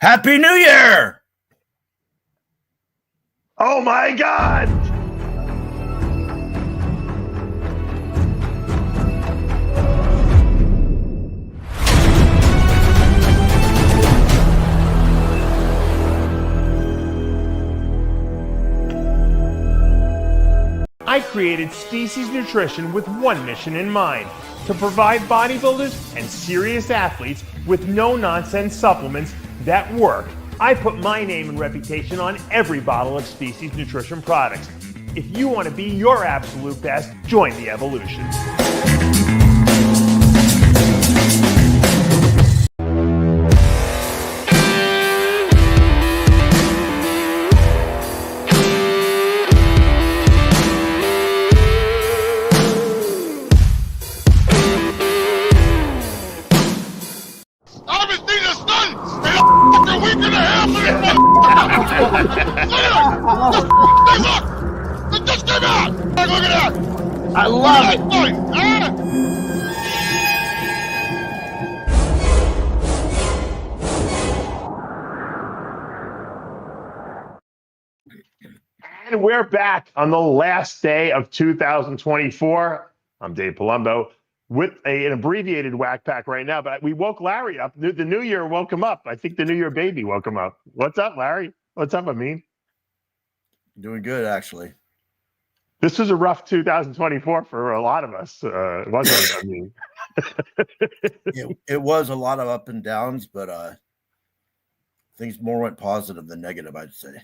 Happy New Year! Oh my God! I created Species Nutrition with one mission in mind: to provide bodybuilders and serious athletes with no-nonsense supplements that work. I put my name and reputation on every bottle of Species Nutrition products. If you want to be your absolute best, join the evolution. Just came out! Look at that! I love it! And we're back on the last day of 2024. I'm Dave Palumbo with an abbreviated whack pack right now, but we woke Larry up. The new year woke him up. I think the new year baby woke him up. What's up, Larry? What's up, Amin? Doing good, actually. This was a rough 2024 for a lot of us, wasn't it? I mean, it was a lot of up and downs, but things more went positive than negative, I'd say.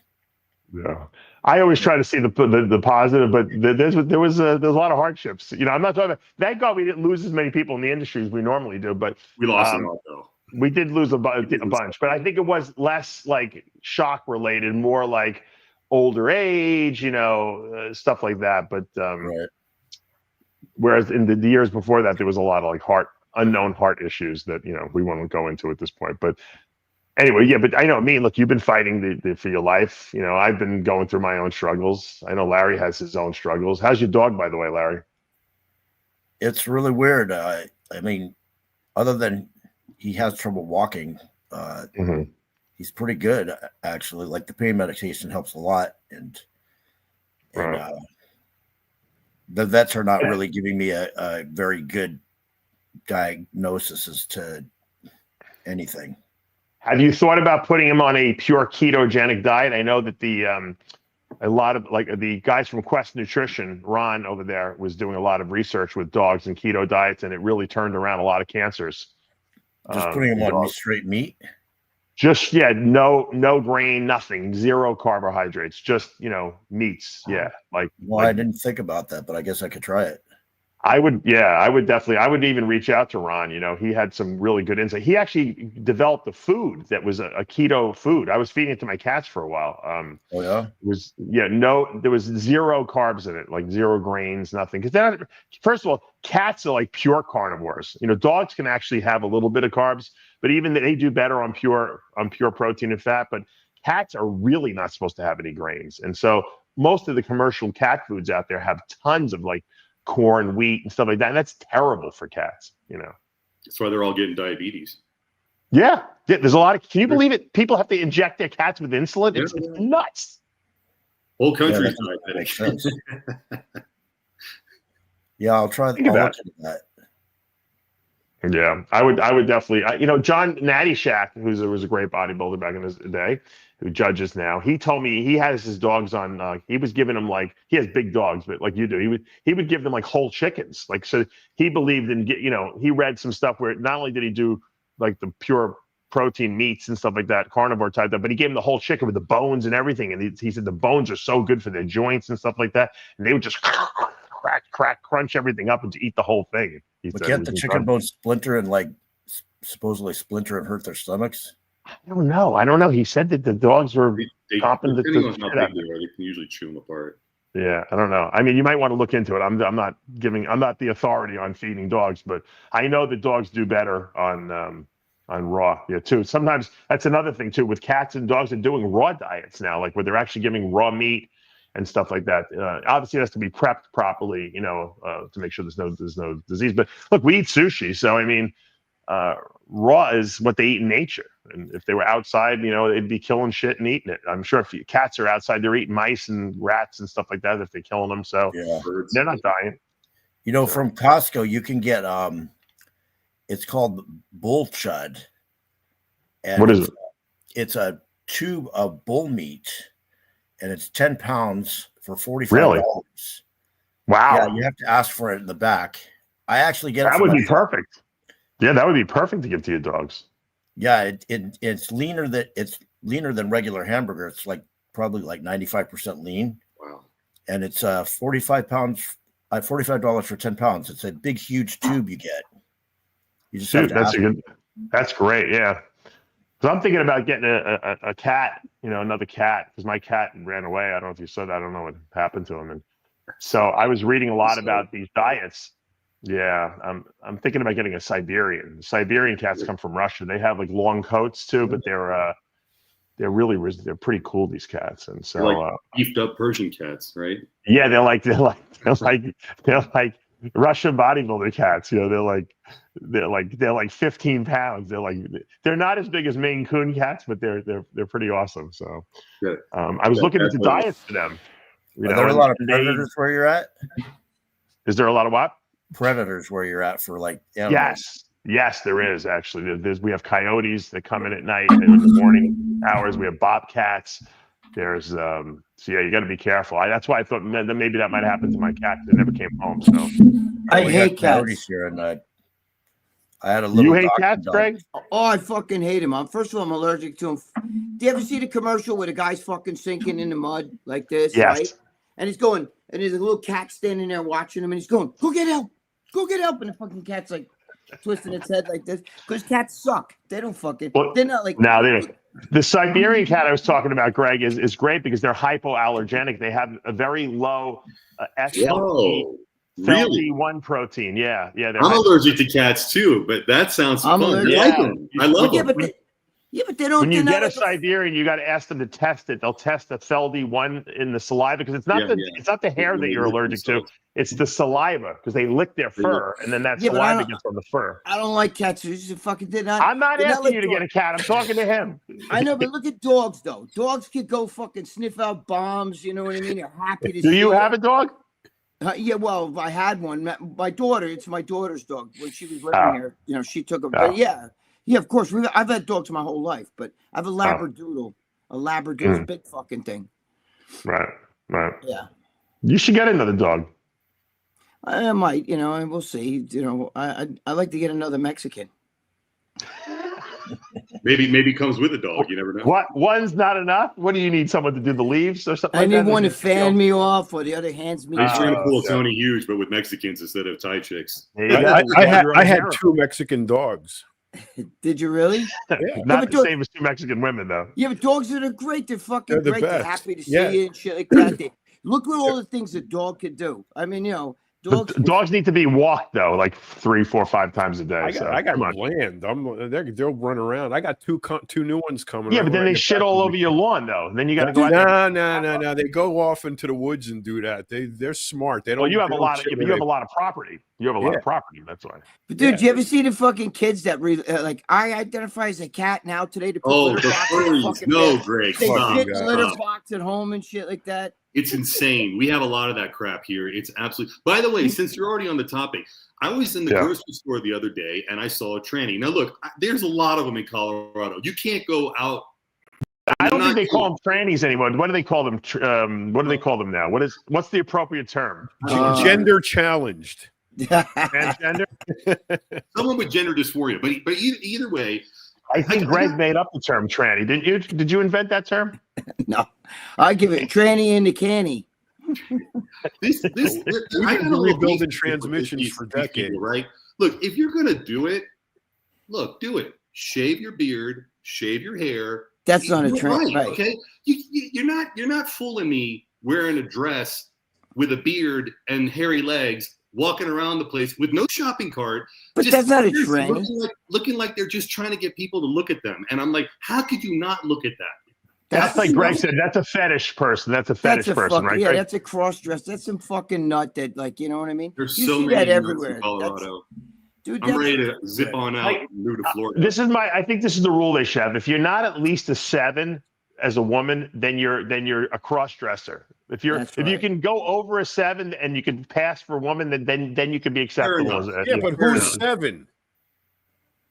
Yeah, I always try to see the positive, but there was a lot of hardships. You know, I'm not talking about. Thank God we didn't lose as many people in the industry as we normally do, but we lost a lot though. We did lose a bunch, but I think it was less like shock related, more like older age, you know, stuff like that. But Right. Whereas in the years before that, there was a lot of like unknown heart issues that, you know, we won't go into at this point. But anyway, yeah, but I know, look, you've been fighting for your life. You know, I've been going through my own struggles. I know Larry has his own struggles. How's your dog, by the way, Larry? It's really weird. I mean, other than he has trouble walking, he's pretty good, actually. Like the pain medication helps a lot. And the vets are not really giving me a very good diagnosis as to anything. Have you thought about putting him on a pure ketogenic diet? I know that a lot of like the guys from Quest Nutrition, Ron over there, was doing a lot of research with dogs and keto diets, and it really turned around a lot of cancers. Just putting him on straight meat? Just, yeah, no grain, nothing, zero carbohydrates, just, you know, meats. Yeah. Well, I didn't think about that, but I guess I could try it. I would even reach out to Ron. You know, he had some really good insight. He actually developed a food that was a keto food. I was feeding it to my cats for a while. Oh yeah. There was zero carbs in it, like zero grains, nothing. Because first of all, cats are like pure carnivores. You know, dogs can actually have a little bit of carbs, but even they do better on pure protein and fat. But cats are really not supposed to have any grains, and so most of the commercial cat foods out there have tons of like corn, wheat, and stuff like that. And that's terrible for cats, you know. That's why they're all getting diabetes. Yeah. There's a lot of, can you believe it? People have to inject their cats with insulin. It's nuts. Whole country's diabetic. Yeah, I'll try that. That. Yeah, I would definitely, you know, John Natty Shack, was a great bodybuilder back in his day, who judges now. He told me he has his dogs on. He was giving them like, he has big dogs, but like you do, he would give them like whole chickens. Like, so he believed in, you know, he read some stuff where not only did he do like the pure protein meats and stuff like that, carnivore type, but he gave them the whole chicken with the bones and everything. And he said the bones are so good for their joints and stuff like that. And they would just crunch everything up and to eat the whole thing. But can't the chicken bones splinter and like supposedly splinter and hurt their stomachs? I don't know. He said that the dogs were chomping the shit out. They can usually chew them apart. Yeah, I don't know. I mean, you might want to look into it. I'm not the authority on feeding dogs, but I know that dogs do better on raw. Yeah, too. Sometimes that's another thing too with cats and dogs are doing raw diets now, like where they're actually giving raw meat and stuff like that. Obviously, it has to be prepped properly, you know, to make sure there's no disease. But look, we eat sushi, so I mean, raw is what they eat in nature. And if they were outside, they'd be killing shit and eating it. I'm sure if cats are outside, they're eating mice and rats and stuff like that if they're killing them. So they're not dying. From Costco, you can get it's called bull chud. And what is it? It's a tube of bull meat, and it's 10 pounds for $45. Really? Wow. Yeah, you have to ask for it in the back. I actually get it. That would be perfect. Yeah, that would be perfect to give to your dogs. Yeah, it's leaner than regular hamburger. It's probably 95% lean. Wow. And it's $45 for 10 pounds. It's a big, huge tube you get. You just have to that's great. Yeah. Because I'm thinking about getting a cat, another cat, because my cat ran away. I don't know if you saw that. I don't know what happened to him. And so I was reading a lot about these diets. Yeah, I'm thinking about getting a Siberian. The Siberian cats come from Russia. They have long coats too, but they're pretty cool, these cats. And so like beefed up Persian cats, right? Yeah, they're like Russian bodybuilder cats. They're like 15 pounds. They're not as big as Maine Coon cats, but they're pretty awesome. So I was looking into diets for them. Are there a lot of predators where you're at? Is there a lot of what? Predators where you're at for animals? Yes, there is actually. We have coyotes that come in at night and in the morning hours. We have bobcats. There's you got to be careful. That's why I thought that maybe that might happen to my cat. They never came home. So I hate cats. Here, and I had a little. You hate cats, Greg? Oh, I fucking hate him. First of all, I'm allergic to them. Do you ever see the commercial where the guy's fucking sinking in the mud like this? Yes. Right? And he's going, and there's a little cat standing there watching him, and he's going, "Go get help! Go get help!" And the fucking cat's twisting its head like this because cats suck. They don't fucking. They're not like. No, they don't. The Siberian cat I was talking about, Greg, is great because they're hypoallergenic. They have a very low FeLD1 protein. Yeah. I'm allergic to cats too, but that sounds fun. I love them. But they don't. When you get a Siberian, you got to ask them to test it. They'll test the FeLD1 in the saliva because it's not the hair that you're allergic to. It's the saliva because they lick their fur and then that saliva gets on the fur. I don't like cats. I'm not asking you to get a cat. I'm talking to him. I know, but look at dogs though. Dogs could go fucking sniff out bombs. You know what I mean? They're happy to. Do you have a dog? Yeah, well, I had one. My daughter. It's my daughter's dog. When she was living here, she took a. Yeah, of course. I've had dogs my whole life, but I have a Labradoodle. A Labradoodle's a big fucking thing. Right. Yeah. You should get another dog. I might, and we'll see. I like to get another Mexican. Maybe comes with a dog. You never know. What? One's not enough? What do you need? Someone to do the leaves or something? I need one to fan me off, or the other hands me. He's trying to pull Tony Hughes, but with Mexicans instead of Thai chicks. I had two Mexican dogs. Did you really? Yeah. Not the same as two Mexican women, though. Yeah, but dogs are great. They're fucking the great. best. They're happy to see you and shit like that. Look at all the things a dog could do. I mean, dogs need to be walked though, like 3, 4, 5 times a day. I got land. They'll run around. I got two new ones coming. Yeah, but then they shit all over your lawn though. Then you got to go out. No. They go off into the woods and do that. They're smart. They don't. Well, you have a lot of property. You have a lot of property. That's why. But dude, you ever see the fucking kids that I identify as a cat now today to put the furries. No, Greg. They fit in litter box at home and shit like that. It's insane. We have a lot of that crap here. It's absolutely. By the way, since you're already on the topic, I was in the grocery store the other day and I saw a tranny. Now, look, there's a lot of them in Colorado. You can't go out. I don't think they call them trannies anymore. What do they call them? What do they call them now? What's the appropriate term? Gender challenged. Transgender. Someone with gender dysphoria. But either way. I think Greg made up the term tranny. Didn't you? Did you invent that term? No, I give it tranny in the canny. We've been rebuilding transmissions for decades, right? Look, if you're gonna do it, do it. Shave your beard, shave your hair. That's not a trend, right? Okay, you're not fooling me wearing a dress with a beard and hairy legs, walking around the place with no shopping cart. But that's not a trend. Looking like they're just trying to get people to look at them. And I'm like, how could you not look at that? That's like Greg said, that's a fetish person. That's a fetish person, right? Yeah, that's a cross dress. That's some fucking nut that, you know what I mean? There's so many that everywhere in Colorado. Dude, I'm ready to zip on out and move to Florida. I think this is the rule they should have. If you're not at least a 7 as a woman, then you're a cross dresser. If you can go over a 7 and you can pass for a woman, then you can be acceptable. But who's 7?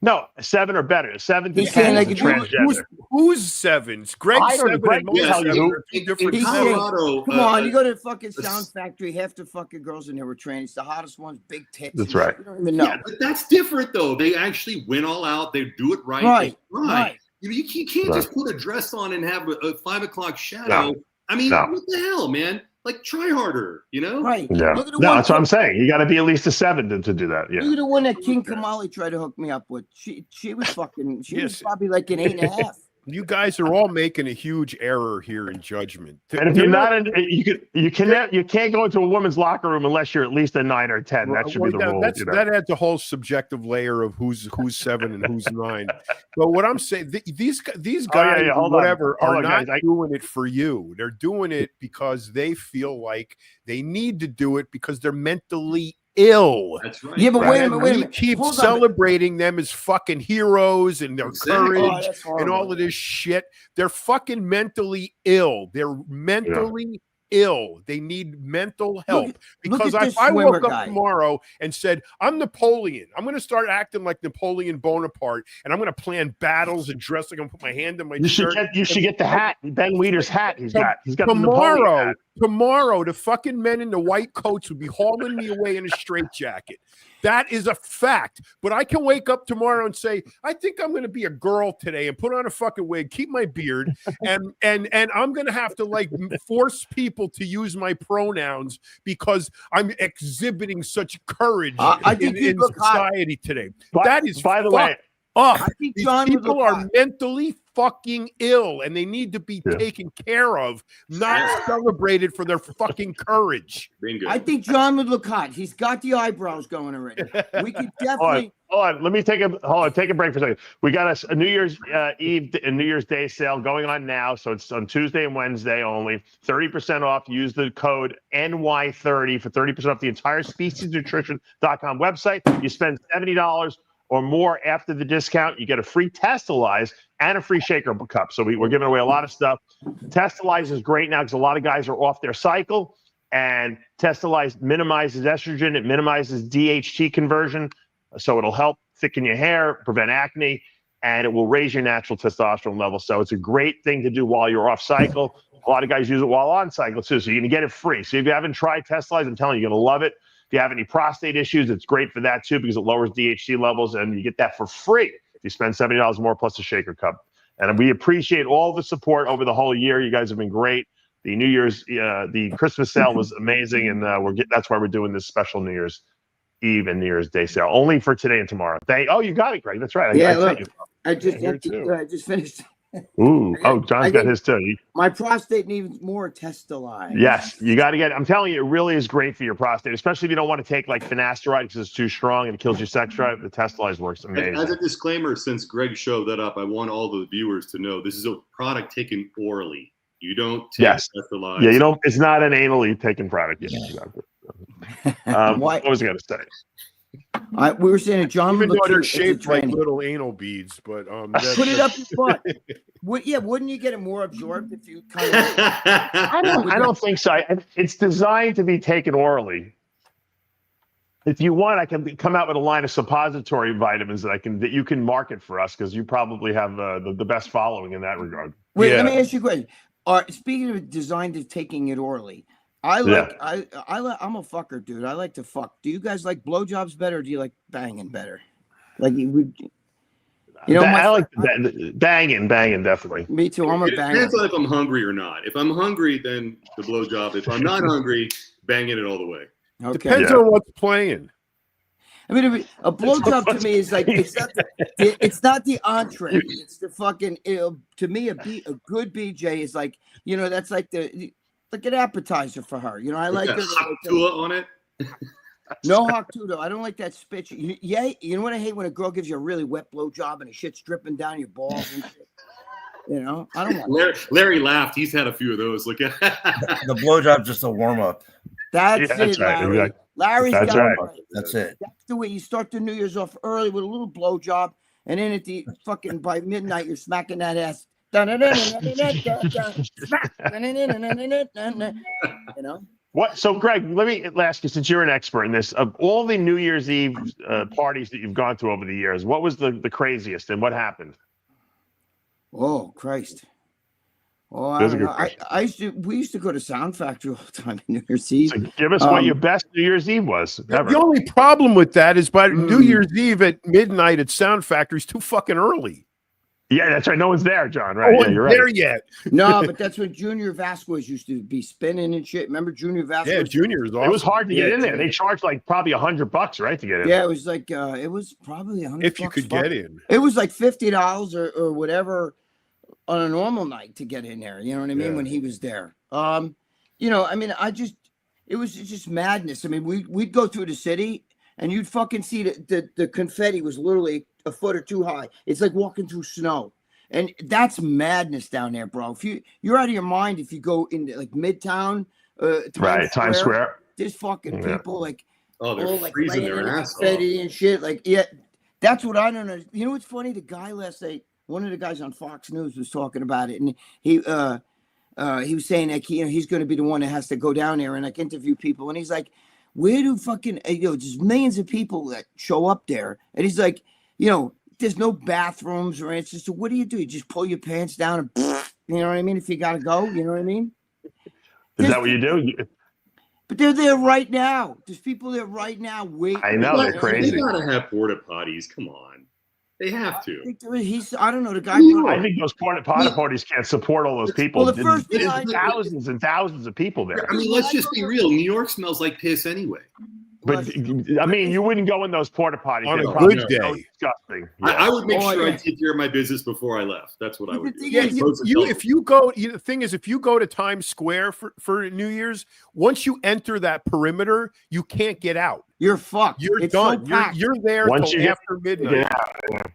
No, 7 or better. 7 to He's 10 saying, is like, a transgender. Who's 7s? Greg's 7 Greg and will most tell you 7 who. are two different He's sevens. saying, Colorado, come on, you go to the fucking Sound Factory, half the fucking girls in there were trannies. The hottest ones, big tits. That's right. You don't even know. Yeah, but that's different though. They actually went all out. They do it right. Right. You can't just put a dress on and have a 5 o'clock shadow. I mean, what the hell, man? Like, try harder, you know? Right. Yeah. Look at the No, one that's what I'm saying. You got to be at least a 7 to do that. Yeah. Look at the one that King Kamali tried to hook me up with. She was fucking. She was probably like an 8.5. You guys are all making a huge error here in judgment. And if you're not, you can't go into a woman's locker room unless you're at least a 9 or 10. That should be the rule. That adds a whole subjective layer of who's 7 and who's 9. But what I'm saying, these guys, are not doing it for you. They're doing it because they feel like they need to do it because they're mentally ill. That's right. Yeah, but wait a minute. We keep celebrating them as fucking heroes and their courage and all of this shit. They're fucking mentally ill. They're mentally ill. They need mental help. Because if I woke up tomorrow and said, I'm Napoleon, I'm going to start acting like Napoleon Bonaparte, and I'm going to plan battles and dress like I'm going to put my hand in my shirt. You should get the hat. Ben Weeder's hat. He's got tomorrow, the fucking men in the white coats would be hauling me away in a straitjacket. That is a fact. But I can wake up tomorrow and say, I think I'm going to be a girl today and put on a fucking wig, keep my beard, and I'm going to have to like force people to use my pronouns because I'm exhibiting such courage in society today. That is, by the way, these people are mentally fucking ill and they need to be taken care of, not celebrated for their fucking courage. Bingo. I think John would look hot. He's got the eyebrows going already. We could definitely. Hold on. Let me take a break for a second. We got a New Year's Eve and New Year's Day sale going on now. So it's on Tuesday and Wednesday only. 30% off. Use the code NY30 for 30% off the entire speciesnutrition.com website. You spend $70 or more after the discount, you get a free Testalize and a free shaker cup. So we're giving away a lot of stuff. Testalize is great now because a lot of guys are off their cycle, and Testalize minimizes estrogen. It minimizes DHT conversion, so it'll help thicken your hair, prevent acne, and it will raise your natural testosterone level. So it's a great thing to do while you're off cycle. A lot of guys use it while on cycle too, so you're going to get it free. So if you haven't tried Testalize, I'm telling you, you're going to love it. If you have any prostate issues, it's great for that too because it lowers DHT levels, and you get that for free if you spend $70 more plus a shaker cup. And we appreciate all the support over the whole year. You guys have been great. The New Year's, the Christmas sale was amazing, and that's why we're doing this special New Year's Eve and New Year's Day sale only for today and tomorrow. You got it, Greg. That's right. I just finished. Ooh, John's got his too. My prostate needs more Testalize. Yes, you got to get it. I'm telling you, it really is great for your prostate, especially if you don't want to take like finasteride because it's too strong and it kills your sex drive. The Testalize works amazing. As a disclaimer, since Greg showed that up, I want all the viewers to know this is a product taken orally. You don't take Testalize. Yeah, you don't. It's not an anally taken product. Yeah, exactly. What was I going to say? We were saying that John even though they're shaped like little anal beads, but put it up your butt. Wouldn't you get it more absorbed if you kind of? I don't think so. It's designed to be taken orally. If you want, I can come out with a line of suppository vitamins that you can market for us because you probably have the best following in that regard. Wait, let me ask you a question. Speaking of designed to taking it orally. I'm a fucker, dude. I like to fuck. Do you guys like blowjobs better, or do you like banging better? Like I like banging, definitely. Me too. I'm a banger. It depends on if I'm hungry or not. If I'm hungry, then the blowjob. If I'm not hungry, banging it all the way. Okay. Depends on what's playing. I mean, a blowjob to me is like it's not the entree. It's the fucking. To me, a good BJ is like that's like like an appetizer for her. I like Haktua on it. No Haktua. I don't like that spit. You know what I hate when a girl gives you a really wet blowjob and the shit's dripping down your balls and shit. I don't want Larry laughed. He's had a few of those. Look at the blowjob, just a warm up. That's it, right. Larry. Larry's That's got right. it right. That's it. That's the way you start the New Year's off early with a little blowjob, and then at the fucking by midnight you're smacking that ass. You know. What? So, Greg, let me ask you, since you're an expert in this, of all the New Year's Eve parties that you've gone to over the years, what was the craziest and what happened? Oh Christ! Oh, I don't know. We used to go to Sound Factory all the time New Year's Eve. So give us what your best New Year's Eve was ever. The only problem with that is by New Year's Eve at midnight at Sound Factory is too fucking early. Yeah, that's right. No one's there, John. Right? No Yeah, you're one's there right. yet. No, but that's when Junior Vasquez used to be spinning and shit. Remember Junior Vasquez? Yeah, Junior is awesome. It was hard to get in there. They charged like probably $100, right, to get in. Yeah, it was like it was probably $100. If you could get in, it was like $50 or whatever on a normal night to get in there. You know what I mean? Yeah. When he was there, you know, I mean, it was just madness. I mean, we'd go through the city and you'd fucking see the confetti was literally a foot or two high. It's like walking through snow. And that's madness down there, bro. If you're out of your mind if you go into like Midtown, Times Square. There's fucking people like they're freezing their ass off and shit. Like, yeah, that's what I don't know. You know what's funny? The guy last night, one of the guys on Fox News was talking about it, and he was saying like he's going to be the one that has to go down there and like interview people, and he's like, where do fucking there's millions of people that show up there, and he's like, there's no bathrooms or anything. So what do? You just pull your pants down and, you know what I mean? If you got to go, you know what I mean? Is that what you do? But they're there right now. There's people there right now waiting. I know, they're crazy. They gotta have porta potties. Come on. They have to. I don't know. The guy. I think those porta potties can't support all those people. Well, the first thing There's thousands and thousands of people there. I mean, let's just be real. New York smells like piss anyway. But I mean, you wouldn't go in those porta potties on a probably good day. So disgusting. Yeah. I would make sure yeah. I take care of my business before I left. That's what I would do. Yeah, the thing is, if you go to Times Square for New Year's, once you enter that perimeter, you can't get out. You're fucked. You're it's done. So packed. You're there Once till you after midnight.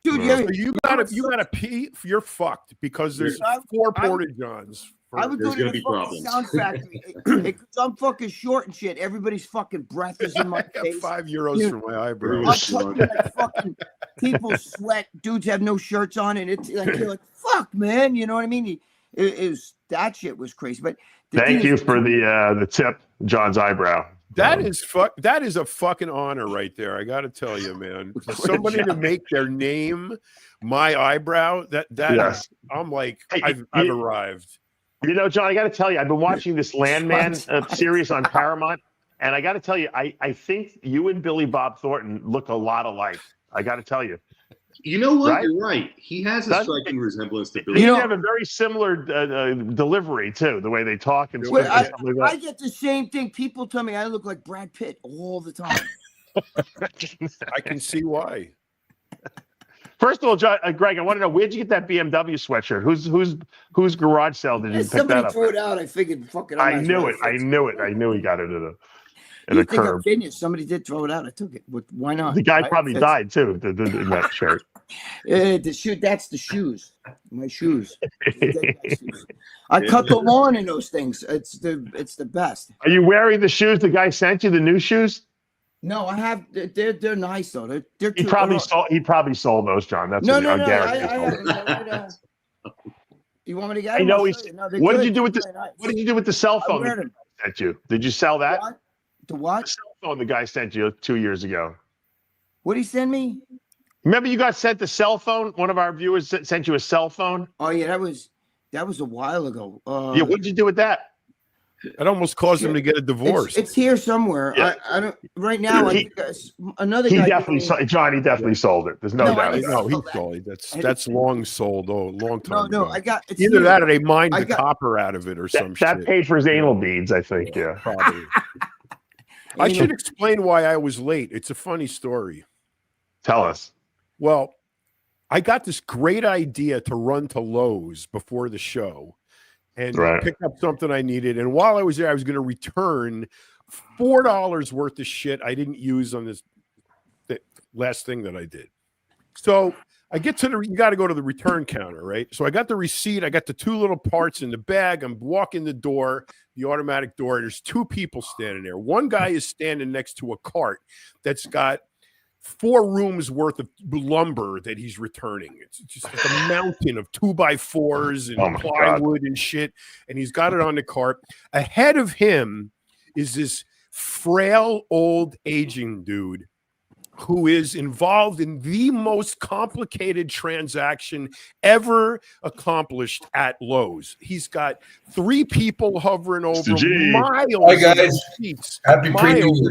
Dude, So you gotta pee. You're fucked because there's 4 porta johns. I would go to the fucking Sound Factory. Because I'm fucking short and shit. Everybody's fucking breath is in my face. €5 for my eyebrows. I'm touching like fucking people sweat. Dudes have no shirts on, and it's like you're like, fuck, man. You know what I mean? That shit was crazy. But thank you for the tip, John's eyebrow. That is a fucking honor right there. I got to tell you, man. For somebody to make their name my eyebrow. Yes. I'm like, I've arrived. You know, John, I got to tell you, I've been watching this Landman series on Paramount, and I got to tell you, I think you and Billy Bob Thornton look a lot alike. I got to tell you. You know what? Right? You're right. He has a striking resemblance to Billy. You have a very similar delivery, too, the way they talk and stuff like that. I get the same thing. People tell me I look like Brad Pitt all the time. I can see why. First of all, John, Greg, I want to know, where'd you get that BMW sweatshirt? Whose garage sale did you pick that Somebody up? threw it out. I figured, fuck it. I knew it. I knew he got it in a curb. Somebody did throw it out. I took it. Why not? The guy probably died too in that shirt. That's the shoes. My shoes. I cut the lawn in those things. It's the best. Are you wearing the shoes the guy sent you? The new shoes? No, I have. They're nice though. They're He probably sold those, John. That's no. You want me to get? I know. What did you do with this? What did you do with the cell phone that he sent you? Did you sell that? The what? The cell phone the guy sent you 2 years ago. What did he send me? Remember, you got sent the cell phone. One of our viewers sent you a cell phone. Oh yeah, that was a while ago. Yeah, what did you do with that? It almost caused him to get a divorce. It's here somewhere. Yeah. I don't. Right now, I think another guy. He definitely sold it. There's no doubt. No, he sold it. That's long sold. Oh, long time. No, ago. I got either that or they mined the copper out of it or some shit. That paid for his anal beads, I think. Yeah, probably. I should explain why I was late. It's a funny story. Tell us. Well, I got this great idea to run to Lowe's before the show and pick up something I needed. And while I was there, I was going to return $4 worth of shit I didn't use on this last thing that I did. So I get to you got to go to the return counter, right? So I got the receipt. I got the 2 little parts in the bag. I'm walking the door, the automatic door. There's 2 people standing there. One guy is standing next to a cart that's got 4 rooms worth of lumber that he's returning. It's just like a mountain of 2x4s and plywood and shit. And he's got it on the cart. Ahead of him is this frail old aging dude who is involved in the most complicated transaction ever accomplished at Lowe's. He's got 3 people hovering over miles of sheets,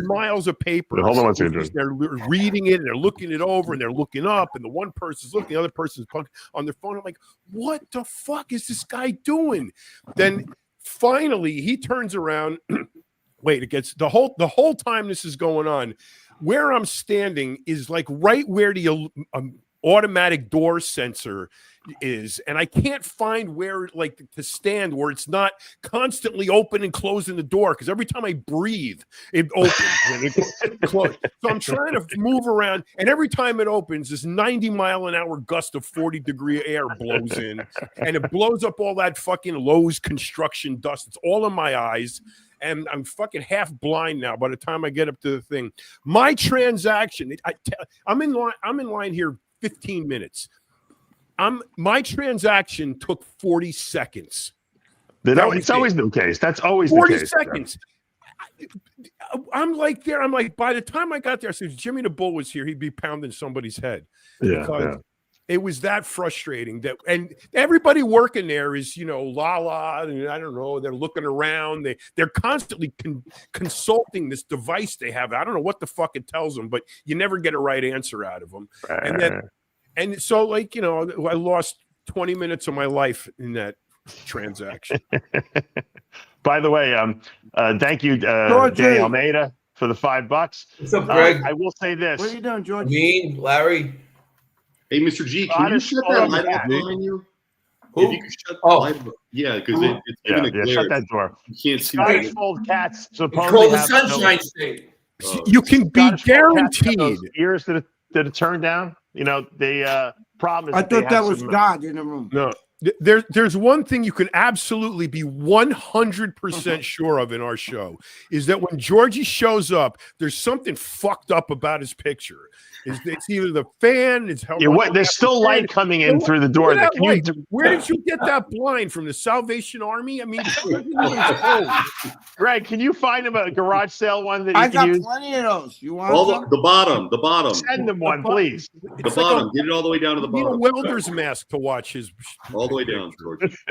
miles of paper. Hold on one second. They're reading it and they're looking it over and they're looking up, and the one person's looking, the other person's on their phone. I'm like, what the fuck is this guy doing? Then finally he turns around. Wait, it gets the whole time this is going on. Where I'm standing is like right where the automatic door sensor is, and I can't find where like to stand where it's not constantly open and closing the door, because every time I breathe it opens and it closes. So I'm trying to move around, and every time it opens this 90-mile-an-hour gust of 40-degree air blows in, and it blows up all that fucking Lowe's construction dust. It's all in my eyes, and I'm fucking half blind now by the time I get up to the thing. My transaction, I'm in line here 15 minutes. My transaction took 40 seconds. It's always the case. That's always 40 the case. 40 seconds. I'm like, by the time I got there, I said, Jimmy the Bull was here, he'd be pounding somebody's head. Because it was that frustrating. And everybody working there is, and I don't know, they're looking around. They're constantly consulting this device they have. I don't know what the fuck it tells them, but you never get a right answer out of them. And so, like, I lost 20 minutes of my life in that transaction. By the way, thank you, Danny Almeida, for the $5. What's up, Greg? I will say this. What are you doing, George? Me, Larry. Hey, Mr. G, can you shut that light off behind you? Who? If you can shut the light off. Yeah, because it's giving a glare. Shut that door. You can't see Scottish Fold cats It's supposedly called the have Sunshine State. You can be guaranteed. Those ears that are turned down. The problem is I thought that was God in the room. No. There's one thing you can absolutely be 100% sure of in our show, is that when Georgie shows up, there's something fucked up about his picture. It's either the fan, it's how there's still light coming in through the door. Where did you get that blind from? The Salvation Army? I mean, Greg, can you find him a garage sale one that you I can use? got plenty of those. You want the bottom. Send them one, please. The bottom. Get it all the way down to the bottom. You need a welder's mask to watch his. All the way down, George.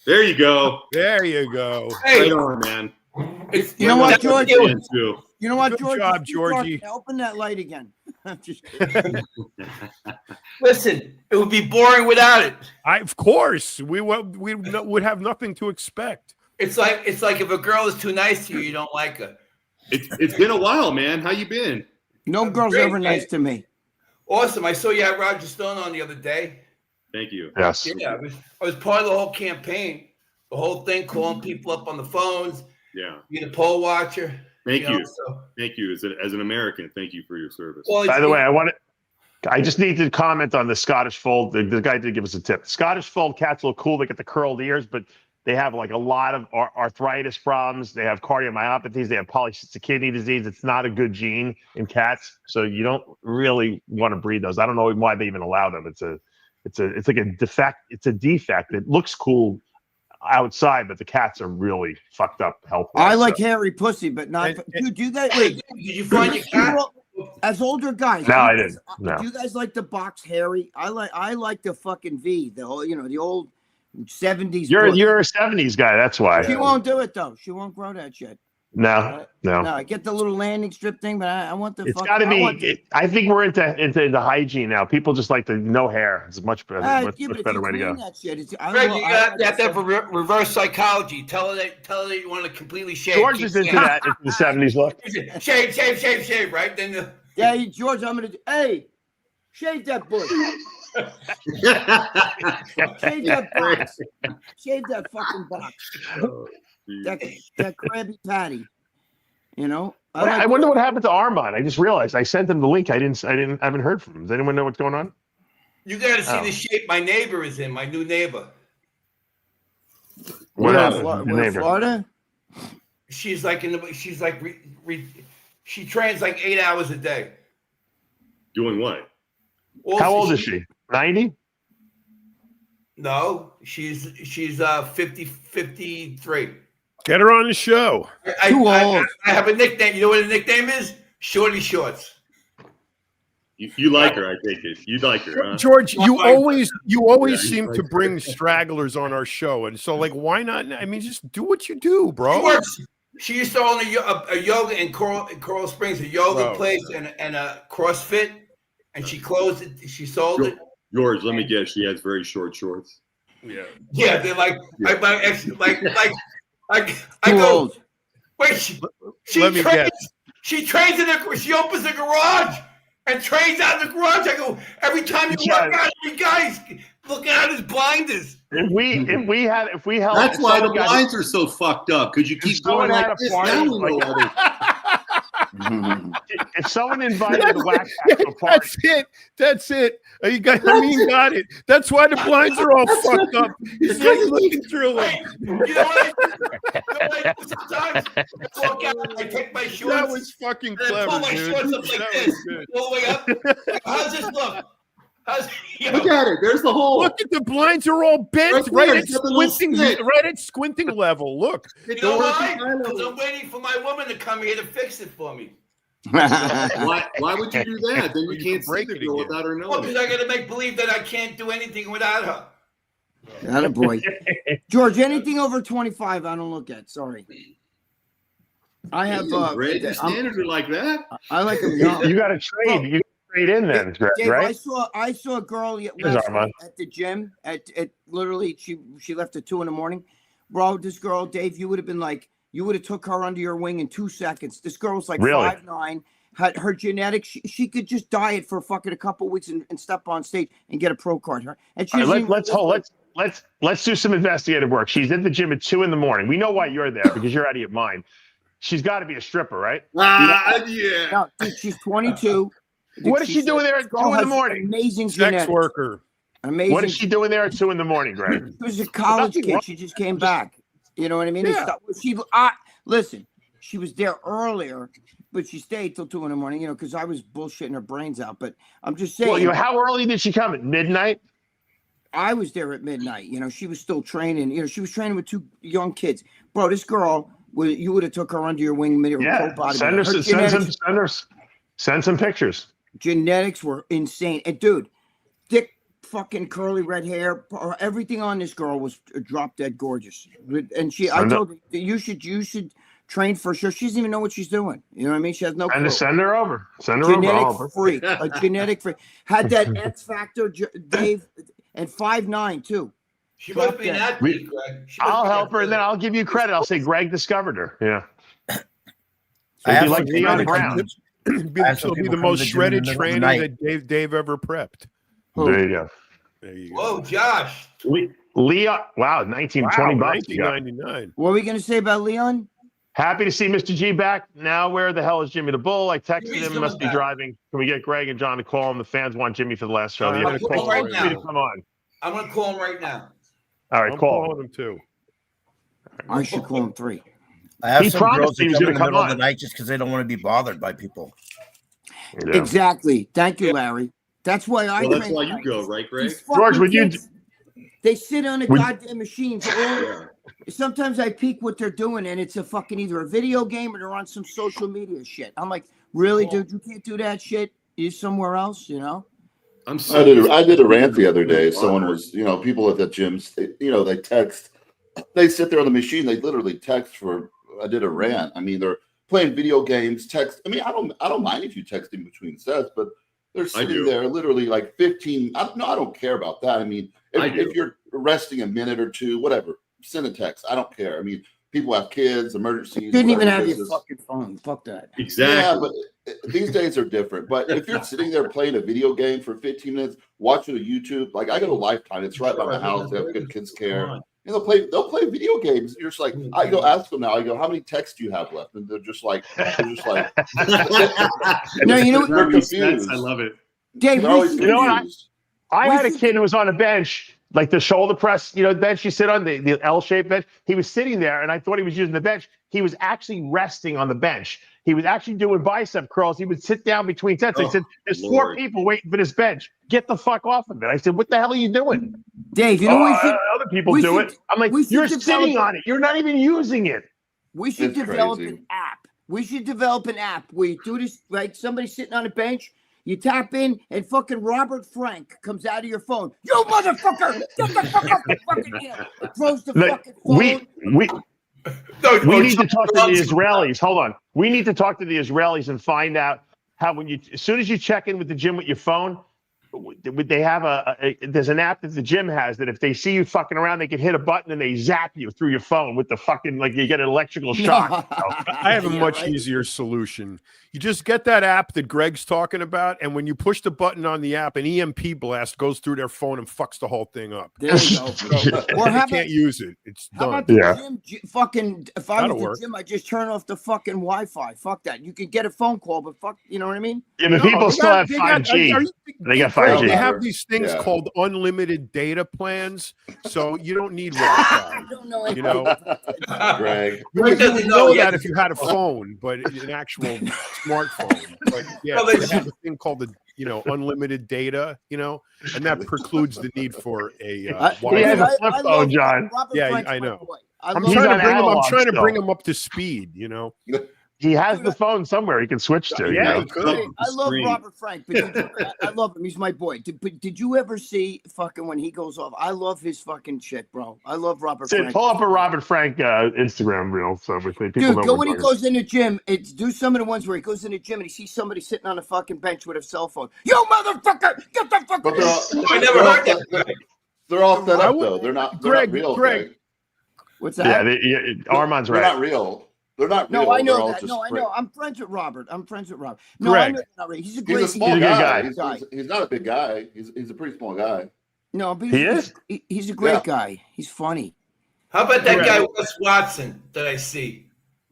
There you go. There you go. Hey, right on, man. You know what, George? You know what, Good George? job, Georgie. Open that light again. I'm just kidding. Listen, it would be boring without it. Of course, we would have nothing to expect. It's like if a girl is too nice to you, you don't like her. It's been a while, man. How you been? No girl's great, ever nice to me. Awesome. I saw you had Roger Stone on the other day. Thank you. Yes. Yeah, I was part of the whole campaign, the whole thing, calling people up on the phones. Yeah. Being a poll watcher. Thank you. So. Thank you. As an American, thank you for your service. Well, By the way, I just need to comment on the Scottish Fold. The guy did give us a tip. Scottish Fold cats look cool. They get the curled ears, but they have like a lot of arthritis problems. They have cardiomyopathies. They have polycystic kidney disease. It's not a good gene in cats, so you don't really want to breed those. I don't know why they even allow them. It's like a defect. It's a defect. It looks cool outside, but the cats are really fucked up health. I like hairy pussy, but not. Dude, do you guys wait? Did you find your cat? As older guys, No, I didn't. No. Do you guys like the box hairy? I like the fucking V. The whole, the old 70s. You're a 70s guy. That's why. She won't do it though. She won't grow that shit. No. I get the little landing strip thing, but I want the. It's got to be. I think we're into hygiene now. People just like the no hair. It's much better. Much better way to go. Greg, you have to have reverse psychology. Tell her that you want to completely shave. George is into that. Into the 70s look. Shave, right? Then yeah, George, I'm gonna. Hey, shave that bush. Shave that box. Shave that fucking box. That Krabby Patty, I wonder what happened to Armand. I just realized I sent him the link. I haven't heard from him. Does anyone know what's going on? You got to see the shape my neighbor is in. My new neighbor. Florida? She's like she trains like 8 hours a day. Doing what? How old is she? 90? No, she's 53. Get her on the show. I have a nickname. You know what a nickname is? Shorty Shorts. You like her, I take it. You like her, huh? George, you always seem to bring stragglers on our show, and so like, why not? I mean, just do what you do, bro. She used to own a yoga in Coral Springs, a yoga place and a CrossFit, and she closed it. She sold it. George, let me guess. She has very short shorts. Yeah, they're like my ex, I go. Wait, she trains. She trains she opens the garage and trains out in the garage. I go, every time you work out, you guys looking at his blinders. If we held, that's why the blinds are so fucked up, because you keep going like this. If someone invited the Wax Pack to a party, that's it. You got it. That's why the blinds are all fucked up. He's like looking through them. You know what I do? Sometimes I walk out and I take my shorts. That was fucking clever, pull my shorts up like this, all the way up. How's this look? Look at it. There's the hole. Look at the blinds are all bent right at squinting level. Look. You know why? Because I'm waiting for my woman to come here to fix it for me. Why would you do that? Then you can't see the girl without her knowing. Well, because I got to make believe that I can't do anything without her. Atta boy. George, anything over 25, I don't look at. Sorry. I have the standards are like that. I like them young. You got to trade. You trade in then, Dave, right? I saw a girl last night at the gym. At literally, she left at 2 a.m. Bro, this girl, Dave, you would have been like, you would have took her under your wing in 2 seconds. This girl was like 5'9", had her genetics. She could just diet for fucking a couple weeks and step on stage and get a pro card. And she let's do some investigative work. She's at the gym at 2 a.m. We know why you're there, because you're out of your mind. She's got to be a stripper, right? Yeah. No, dude, she's 22. What is she doing there at 2 a.m? Amazing sex genetics. Worker. Amazing. What is she doing there at 2 a.m, Greg? She was a college kid. She just came back. You know what I mean? Yeah. Listen, she was there earlier, but she stayed till 2 a.m. You know, because I was bullshitting her brains out. But I'm just saying. Well, how early did she come? At midnight? I was there at midnight. You know, she was still training. You know, she was training with 2 young kids. Bro, this girl, you would have took her under your wing. Send some pictures. Genetics were insane. And dude, thick fucking curly red hair. Everything on this girl was drop dead gorgeous. And I told her, you should train for sure. She doesn't even know what she's doing. You know what I mean? She has no clue. And send her over. Genetic freak. A genetic freak. Had that X factor, Dave, and 5'9" too. She must be an athlete, Greg. I'll help her, and then I'll give you credit. I'll say Greg discovered her. Yeah. I have like Leon Brown. She'll be the most shredded trainer that Dave ever prepped. There you go. Whoa, Josh. Leon, wow, 20 bucks. 1999. What are we going to say about Leon? Happy to see Mr. G back. Now, where the hell is Jimmy the Bull? I texted him. He must be driving. Can we get Greg and John to call him? The fans want Jimmy for the last show. I'm going to call him right now. To come on. I'm going to call him right now. All right, I'm call him too. I should call him 3. I have some girls he that was come going in to the come middle of on. the night just because they don't want to be bothered by people. Yeah. Exactly. Thank you, Larry. That's why I. Well, that's why you go, right, Greg? George, would you? They sit on a goddamn machine. Sometimes I peek what they're doing, and it's a fucking either a video game or they're on some social media shit. I'm like, really, dude? You can't do that shit. You're somewhere else, you know. I did a rant the other day. Someone was, people at the gyms, they text. They sit there on the machine. They literally text for. I did a rant. I mean, they're playing video games. Text. I mean, I don't mind if you text in between sets, but they're sitting there literally like 15. I don't care about that. I mean, if you're resting a minute or two, whatever, send a text. I don't care. I mean, people have kids, emergencies. You couldn't even have your fucking phone. Fuck that. Exactly. Yeah, but these days are different. But if you're sitting there playing a video game for 15 minutes, watching a YouTube, like I go to Lifetime, it's right by my house. They have good kids care. And they'll play video games. You're just like, I go ask them now. I go, how many texts do you have left? And they're just like, no, you know, they're confused. I love it. Dave, they're always confused. I had a kid who was on a bench, like the shoulder press, bench you sit on, the L-shaped bench. He was sitting there, and I thought he was using the bench. He was actually resting on the bench. He was actually doing bicep curls. He would sit down between sets. I said, there's Lord. 4 people waiting for this bench. Get the fuck off of it. I said, what the hell are you doing? Dave, other people do it. I'm like, you're sitting on it. You're not even using it. We should develop an app. We should develop an app where you do this, right? Somebody's sitting on a bench. You tap in, and fucking Robert Frank comes out of your phone. You motherfucker! Get the fuck off the fucking air! Throws the fucking phone. We need to talk to the Israelis. Hold on. We need to talk to the Israelis and find out how as soon as you check in with the gym with your phone, they have there's an app that the gym has that if they see you fucking around, they can hit a button and they zap you through your phone with the fucking, like you get an electrical shock. I have a much easier solution. You just get that app that Greg's talking about, and when you push the button on the app, an EMP blast goes through their phone and fucks the whole thing up. There you go. Or you can't use it. It's done. How about the gym? Fucking, if I was the gym, I just turn off the fucking Wi-Fi. Fuck that. You can get a phone call, but fuck, you know what I mean? Yeah, but people still have 5G. They got 5G. They have these things called unlimited data plans, so you don't need Wi-Fi. Greg. You would know that if you had a phone, but an actual smartphone. But yeah, they have a thing called the unlimited data, and that precludes the need for a Wi-Fi. He has a flip phone, John. Yeah, I know. I'm trying to bring him up to speed, He has the phone somewhere he can switch to. Yeah, he could. I love Robert Frank, but I love him. He's my boy. Did you ever see fucking when he goes off? I love his fucking shit, bro. I love Robert Frank. Pull up a Robert Frank Instagram reel so people know. Go when he goes in the gym. Do some of the ones where he goes in the gym and he sees somebody sitting on a fucking bench with a cell phone. Yo, motherfucker, get the fuck out! I never heard that. They're all set up though. They're not real. Greg. What's that? Yeah, Armand's right. They're not real. They're not real. No, I know that. No, I know. I'm friends with Robert. No, Greg. I know not right. He's a small guy. He's not a big guy. He's a pretty small guy. No, but he's a great guy. He's funny. How about that guy Wes Watson that I see?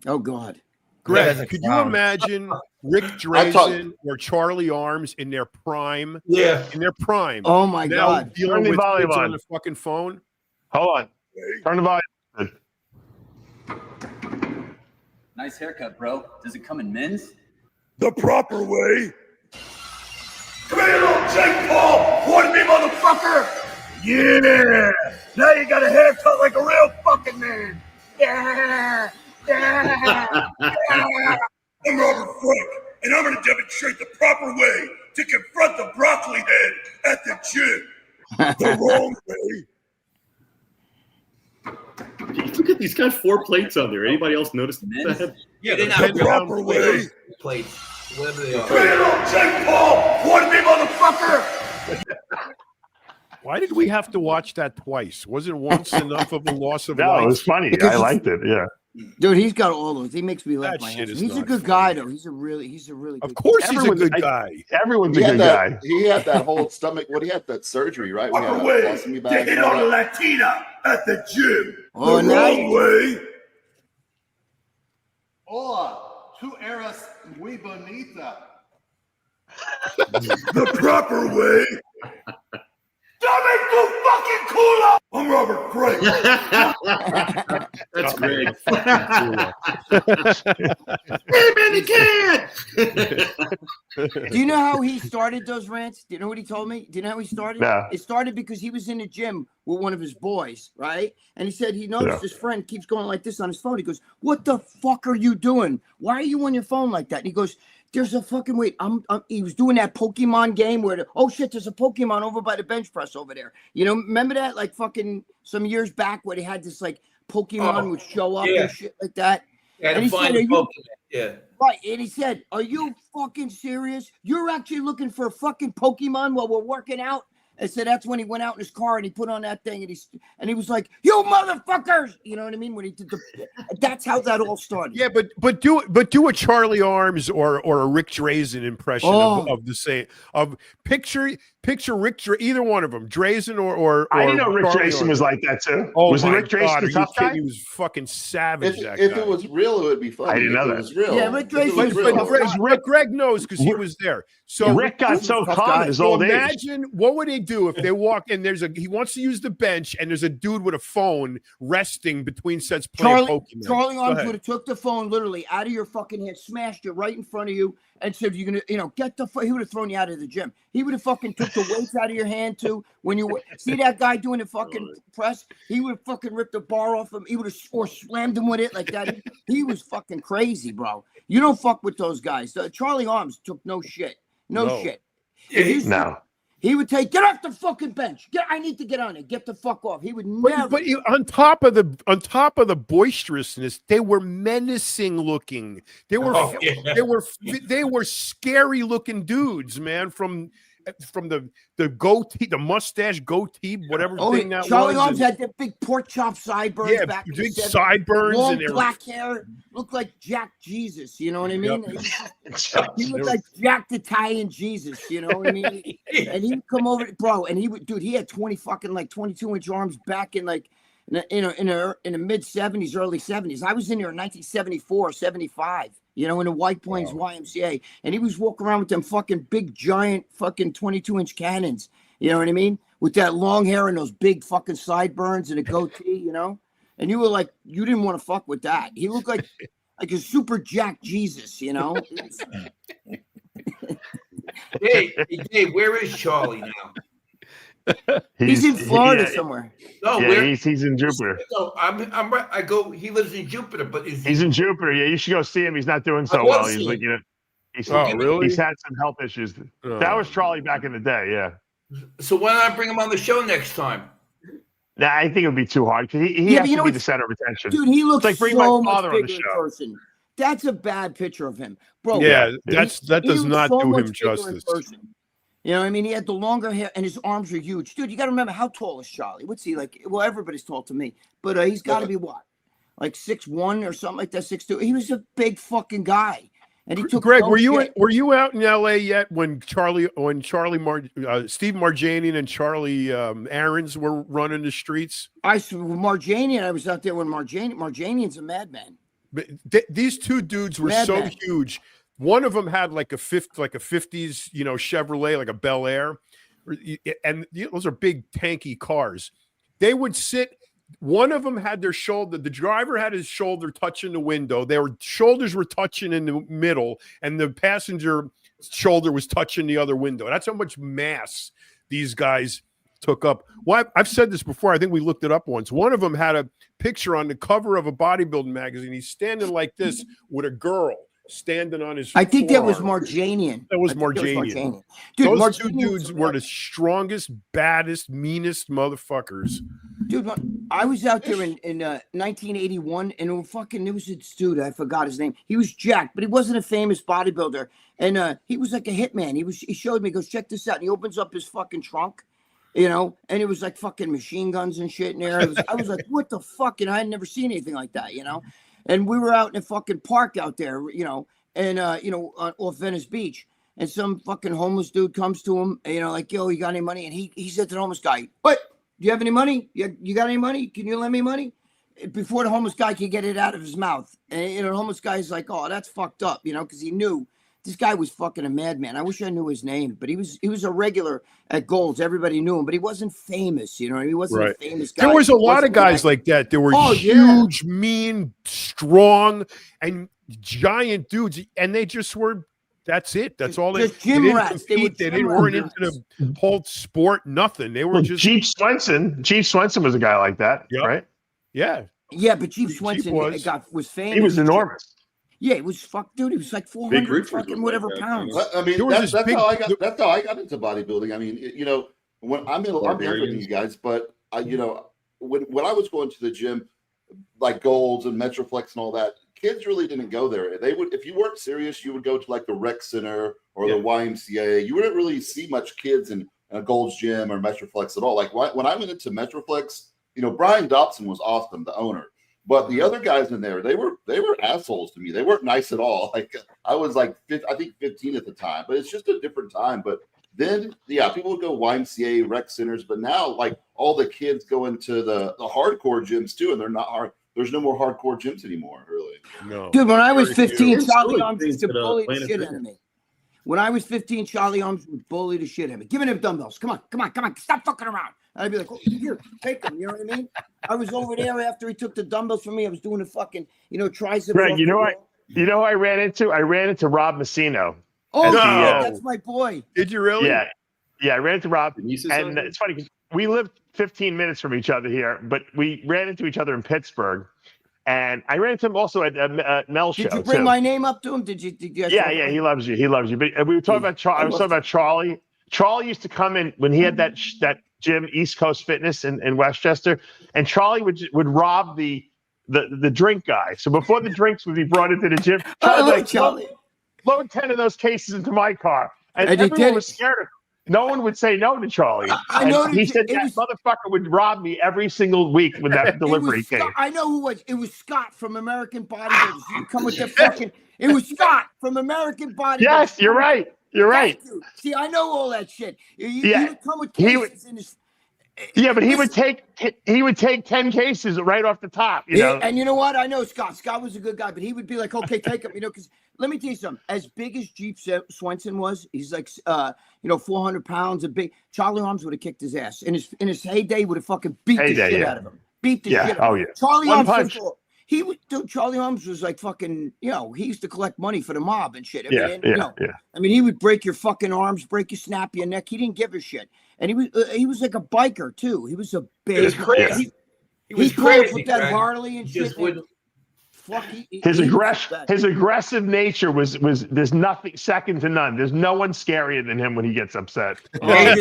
Oh God, Greg, could you imagine Rick Drazen or Charlie Arms in their prime? Yeah, in their prime. Oh my God, dealing with kids on the fucking phone. Hold on, turn the volume. Nice haircut, bro. Does it come in men's? The proper way. Come here, little Jake Paul. Pardon me, motherfucker. Yeah. Now you got a haircut like a real fucking man. Yeah. I'm Robert Frank, and I'm going to demonstrate the proper way to confront the broccoli head at the gym. The wrong way. Look at these got 4 plates on there. Anybody else notice that? Yeah, they're not proper way. Plates, whatever they are. Come here, little Jake Paul. Pardon me, motherfucker. Why did we have to watch that twice? Wasn't once enough of a loss of life? No, it was funny. I liked it. Yeah. Dude, he's got all those. He makes me laugh my ass. He's a good guy, though. He's a really good Of course he's a good guy. Everyone's a good guy. He had that whole stomach. He had that surgery, right? Proper way. Taking on a Latina at the gym. Oh, the wrong way. Hola, tu eres muy bonita. The proper way. Dame tu fucking culo! I'm Robert Frank. That's great. Do you know how he started those rants? Do you know what he told me? Do you know how he started? Yeah. It started because he was in the gym with one of his boys, right? And he said he noticed his friend keeps going like this on his phone. He goes, "What the fuck are you doing? Why are you on your phone like that?" And he goes, "There's a fucking wait." He was doing that Pokemon game where there's a Pokemon over by the bench press over there. You know, remember that? Like fucking some years back where they had this like Pokemon would show up and shit like that. And he said, right. And he said, "Are you fucking serious? You're actually looking for a fucking Pokemon while we're working out?" And so that's when he went out in his car and he put on that thing and he was like, "You motherfuckers!" You know what I mean? When he did that's how that all started. Yeah, but do a Charlie Arms or a Rick Drazen impression of the same picture. Picture Rick, either one of them, Drazen or I didn't know Rick Charlie Jason was like that too. Oh was my Rick Jason God, a are you tough guy? kidding? He was fucking savage. If it was real, it would be funny. I didn't know if that. it was real. Yeah, Rick If it was Drazen real. But Greg knows because he was there. So Rick got so calm in his so old age. imagine what would they do if they walk and he wants to use the bench and there's a dude with a phone resting between sets playing Pokemon. Charlie Arms would have took the phone literally out of your fucking hand, smashed it right in front of you, and said, "You're gonna, get the." He would have thrown you out of the gym. He would have fucking took the weights out of your hand too. When you see that guy doing the fucking press, he would have fucking ripped the bar off him. He would have or slammed him with it like that. He was fucking crazy, bro. You don't fuck with those guys. Charlie Arms took no shit. No shit. No. He would get off the fucking bench. I need to get on it. Get the fuck off. He would never. But on top of the boisterousness, they were menacing looking. They were they were scary looking dudes, man. From the goatee, the mustache goatee, whatever thing that Charlie was. Arms had the big pork chop sideburns. Yeah, back big in the 70s. sideburns, long and black hair. Looked like Jack Jesus. You know what I mean? He looked like Jack the Italian Jesus. You know what I mean? And he would come over, bro, and he would, dude. He had 22-inch arms back in in the mid 70s, early 70s. I was in there in 1974, 75. In the White Plains YMCA, and he was walking around with them fucking big, giant, fucking 22-inch cannons. You know what I mean? With that long hair and those big fucking sideburns and a goatee. And you were like, you didn't want to fuck with that. He looked like a super Jack Jesus. Hey, Dave, where is Charlie now? He's in Florida somewhere. No, he's in Jupiter. No, I'm right. I go. He lives in Jupiter, but he's in Jupiter. Yeah, you should go see him. He's not doing so well. He's like, really? He's had some health issues. That was Charlie back in the day. Yeah. So why don't I bring him on the show next time? Nah, I think it would be too hard because he has to be the center of attention. Dude, he looks like bring so my father much on the bigger in show. person. That's a bad picture of him, bro. Yeah, that does not do him justice. You know what I mean? He had the longer hair and his arms are huge. Dude, you got to remember, how tall is Charlie? What's he like? Well, everybody's tall to me, but he's got to be what? Like 6'1" or something like that, 6'2". He was a big fucking guy. And he took Greg, were you out in LA yet when Steve Marjanian and Charlie Aarons were running the streets? Marjanian, I was out there when Marjanian's a madman. But these two dudes were so huge. One of them had like a 50s, Chevrolet, like a Bel Air, and those are big tanky cars. They would sit. One of them had their shoulder. The driver had his shoulder touching the window. Their shoulders were touching in the middle, and the passenger shoulder was touching the other window. That's how much mass these guys took up. Well, I've said this before. I think we looked it up once. One of them had a picture on the cover of a bodybuilding magazine. He's standing like this with a girl standing on his I think forearm. that was Marjanian. That was Marjanian. Dude, those two dudes were the strongest, baddest, meanest motherfuckers. Dude, I was out there in 1981, and there was this dude, I forgot his name. He was jacked, but he wasn't a famous bodybuilder. And he was like a hitman. He showed me, he goes, check this out. And he opens up his fucking trunk, and it was like fucking machine guns and shit in there. I was like, what the fuck? And I had never seen anything like that, And we were out in a fucking park out there, and off Venice Beach. And some fucking homeless dude comes to him, like, yo, you got any money? And he said to the homeless guy, what? Do you have any money? You got any money? Can you lend me money? Before the homeless guy could get it out of his mouth. And the homeless guy's like, oh, that's fucked up, because he knew this guy was fucking a madman. I wish I knew his name, but he was a regular at Gold's. Everybody knew him, but he wasn't famous, He wasn't a famous guy. There was a lot of guys like that. There were huge, mean, strong, and giant dudes, and they just were. That's it. That's all they. Gym rats. They weren't into the whole sport. Nothing. They were just. Jeep Swenson. Jeep Swenson was a guy like that, right? Yeah. Yeah, but Jeep Swenson was famous. He was enormous. Yeah, it was dude. He was like 400 fucking whatever pounds. I mean, that's how I got into bodybuilding. I mean, when I'm younger than you guys, but when I was going to the gym, like Gold's and Metroflex and all that, kids really didn't go there. They would, if you weren't serious, you would go to like the rec center or the YMCA. You wouldn't really see much kids in a Gold's Gym or Metroflex at all. Like when I went into Metroflex, Brian Dobson was awesome, the owner. But the other guys in there, they were assholes to me. They weren't nice at all. Like I was like, I think 15 at the time, but it's just a different time. But Then, yeah, people would go YMCA rec centers, but now like all the kids go into the hardcore gyms too, and they're not hard. There's no more hardcore gyms anymore, really. No. Dude, when I was 15, There's Charlie still Arms used to things at, bully the Planet shit Fitness. out of me. When I was 15, Charlie Arms would bully the shit out of me. Giving him dumbbells. Come on. Stop fucking around. And I'd be like, oh, here, take them. You know what I mean? I was over there after he took the dumbbells from me. I was doing the fucking, triceps. Greg, you know what? You know who I ran into? I ran into Rob Messino. Oh, the, that's my boy. Did you really? Yeah. Yeah, I ran into Rob. Did you say And something? it's funny because we lived 15 minutes from each other here, but we ran into each other in Pittsburgh. And I ran into him also at Mel's show. Did you bring too. my name up to him? Did you Yeah, he loves you. He loves you. But we were talking about Charlie. I was talking about Charlie. Charlie used to come in when he had that gym, East Coast Fitness in Westchester, and Charlie would rob the drink guy. So before the drinks would be brought into the gym, Charlie, load 10 of those cases into my car, and everyone was scared of him. No one would say no to Charlie. I know. He said that motherfucker would rob me every single week when that delivery came. I know who was. It was Scott from American Bodybuilders. You come with the fucking. It was Scott from American Bodybuilders. Yes, you're right. You're right. See, I know all that shit. He would come with cases in his. Yeah, but he would take 10 cases right off the top. You know? And you know what? I know Scott. Scott was a good guy, but he would be like, okay, take him. Because let me tell you something. As big as Jeep Swenson was, he's like 400 pounds. Charlie Arms would have kicked his ass. In his heyday, he would have fucking beat the shit out of him. Beat the shit out of him. Oh yeah. Charlie Arms. Charlie Arms was like fucking, he used to collect money for the mob and shit. I mean, he would break your fucking arms, snap your neck. He didn't give a shit. And he was like a biker too. He was a big. He was crazy. He was crazy with that Harley and shit. His aggressive nature was there's nothing second to none. There's no one scarier than him when he gets upset. Like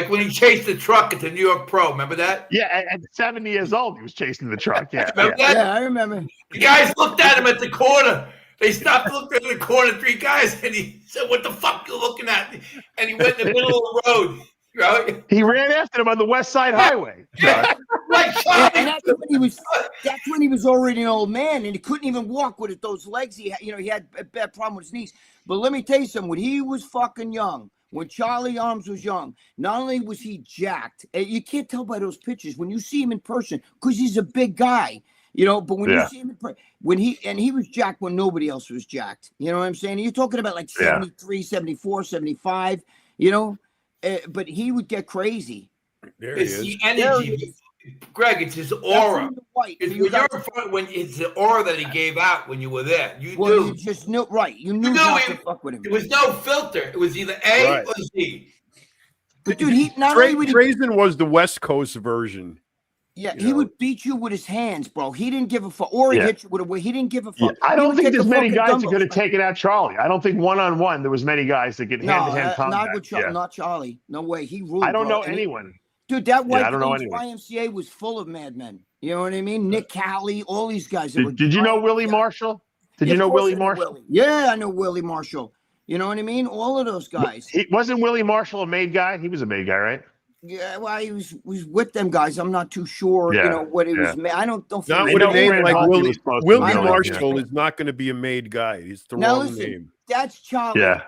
when he chased the truck at the New York Pro, remember that? Yeah, at 70 years old, he was chasing the truck. Yeah, yeah, I remember. The guys looked at him at the corner. They stopped, looked at the corner, 3 guys, and he said, "What the fuck you looking at?" And he went in the middle of the road. Right? He ran after them on the West Side Highway. And that's when he was already an old man, and he couldn't even walk with those legs. He had a bad problem with his knees. But let me tell you something. When he was fucking young, when Charlie Arms was young, not only was he jacked, you can't tell by those pictures when you see him in person because he's a big guy. But when you see him in person, he was jacked when nobody else was jacked. You know what I'm saying? You're talking about like 73, 74, 75, but he would get crazy. It's the energy. Greg, it's his aura. It's the aura that he gave out when you were there. You just knew, right? You knew not to fuck with him. There was no filter. It was either A or Z. But dude, Drazen was the West Coast version. Yeah, he would beat you with his hands, bro. He didn't give a fuck. Or he hit you with a way. He didn't give a fuck. I don't think there's many guys that could have taken out Charlie. I don't think one-on-one there was many guys that could hand-to-hand combat. Not Charlie. No way. He ruled. I don't know anyone. Dude, that YMCA was full of madmen. You know what I mean? Nick Cali, all these guys. Did you know Willie Marshall? Did you know Willie Marshall? Yeah, I know Willie Marshall. You know what I mean? All of those guys. Wasn't Willie Marshall a made guy? He was a made guy, right? Yeah, well, he was with them guys. I'm not too sure. What it was. I don't. Not with a name like Willie. Willie Marshall is not going to be a made guy. He's the wrong name. That's Charlie. Yeah.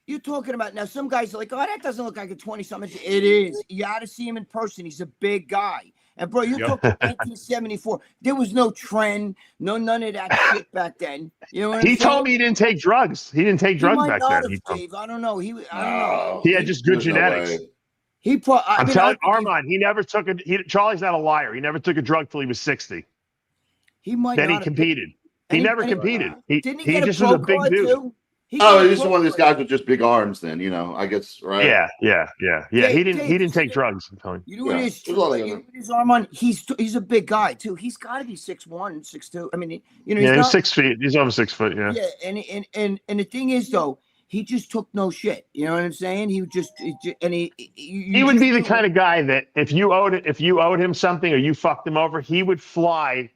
You're talking about now. Some guys are like, "Oh, that doesn't look like a 20-something." It is. You got to see him in person. He's a big guy. And bro, you're talking 1974. There was no trend, none of that shit back then. You know what he told me he didn't take drugs. He didn't take drugs back then. Dave, I don't know. I don't know. He had just good genetics. I'm telling Armand, he never took it. Charlie's not a liar. He never took a drug till he was 60. He might. Then he competed. He never competed. He just was a big dude. Too? He's one of these guys with just big arms. Then I guess right. Yeah. He didn't take drugs. I'm telling you. His Armand. He's a big guy too. He's got to be 6'1", 6'2". I mean, he's 6 feet. He's over 6 foot. Yeah. Yeah, and the thing is though. He just took no shit. You know what I'm saying? He would he would be the kind of guy that if you owed him something or you fucked him over, he would fly,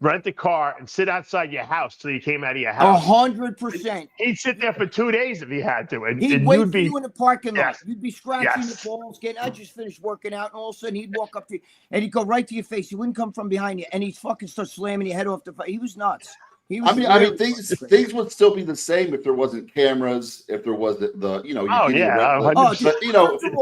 rent the car, and sit outside your house till you came out of your house. 100%. He'd sit there for 2 days if he had to, and he'd wait for you in the parking lot. You'd be scratching the balls, I just finished working out, and all of a sudden he'd walk up to you and he'd go right to your face. He wouldn't come from behind you, and he'd fucking start slamming your head off the. He was nuts. things would still be the same if there wasn't cameras, if there wasn't the, you know,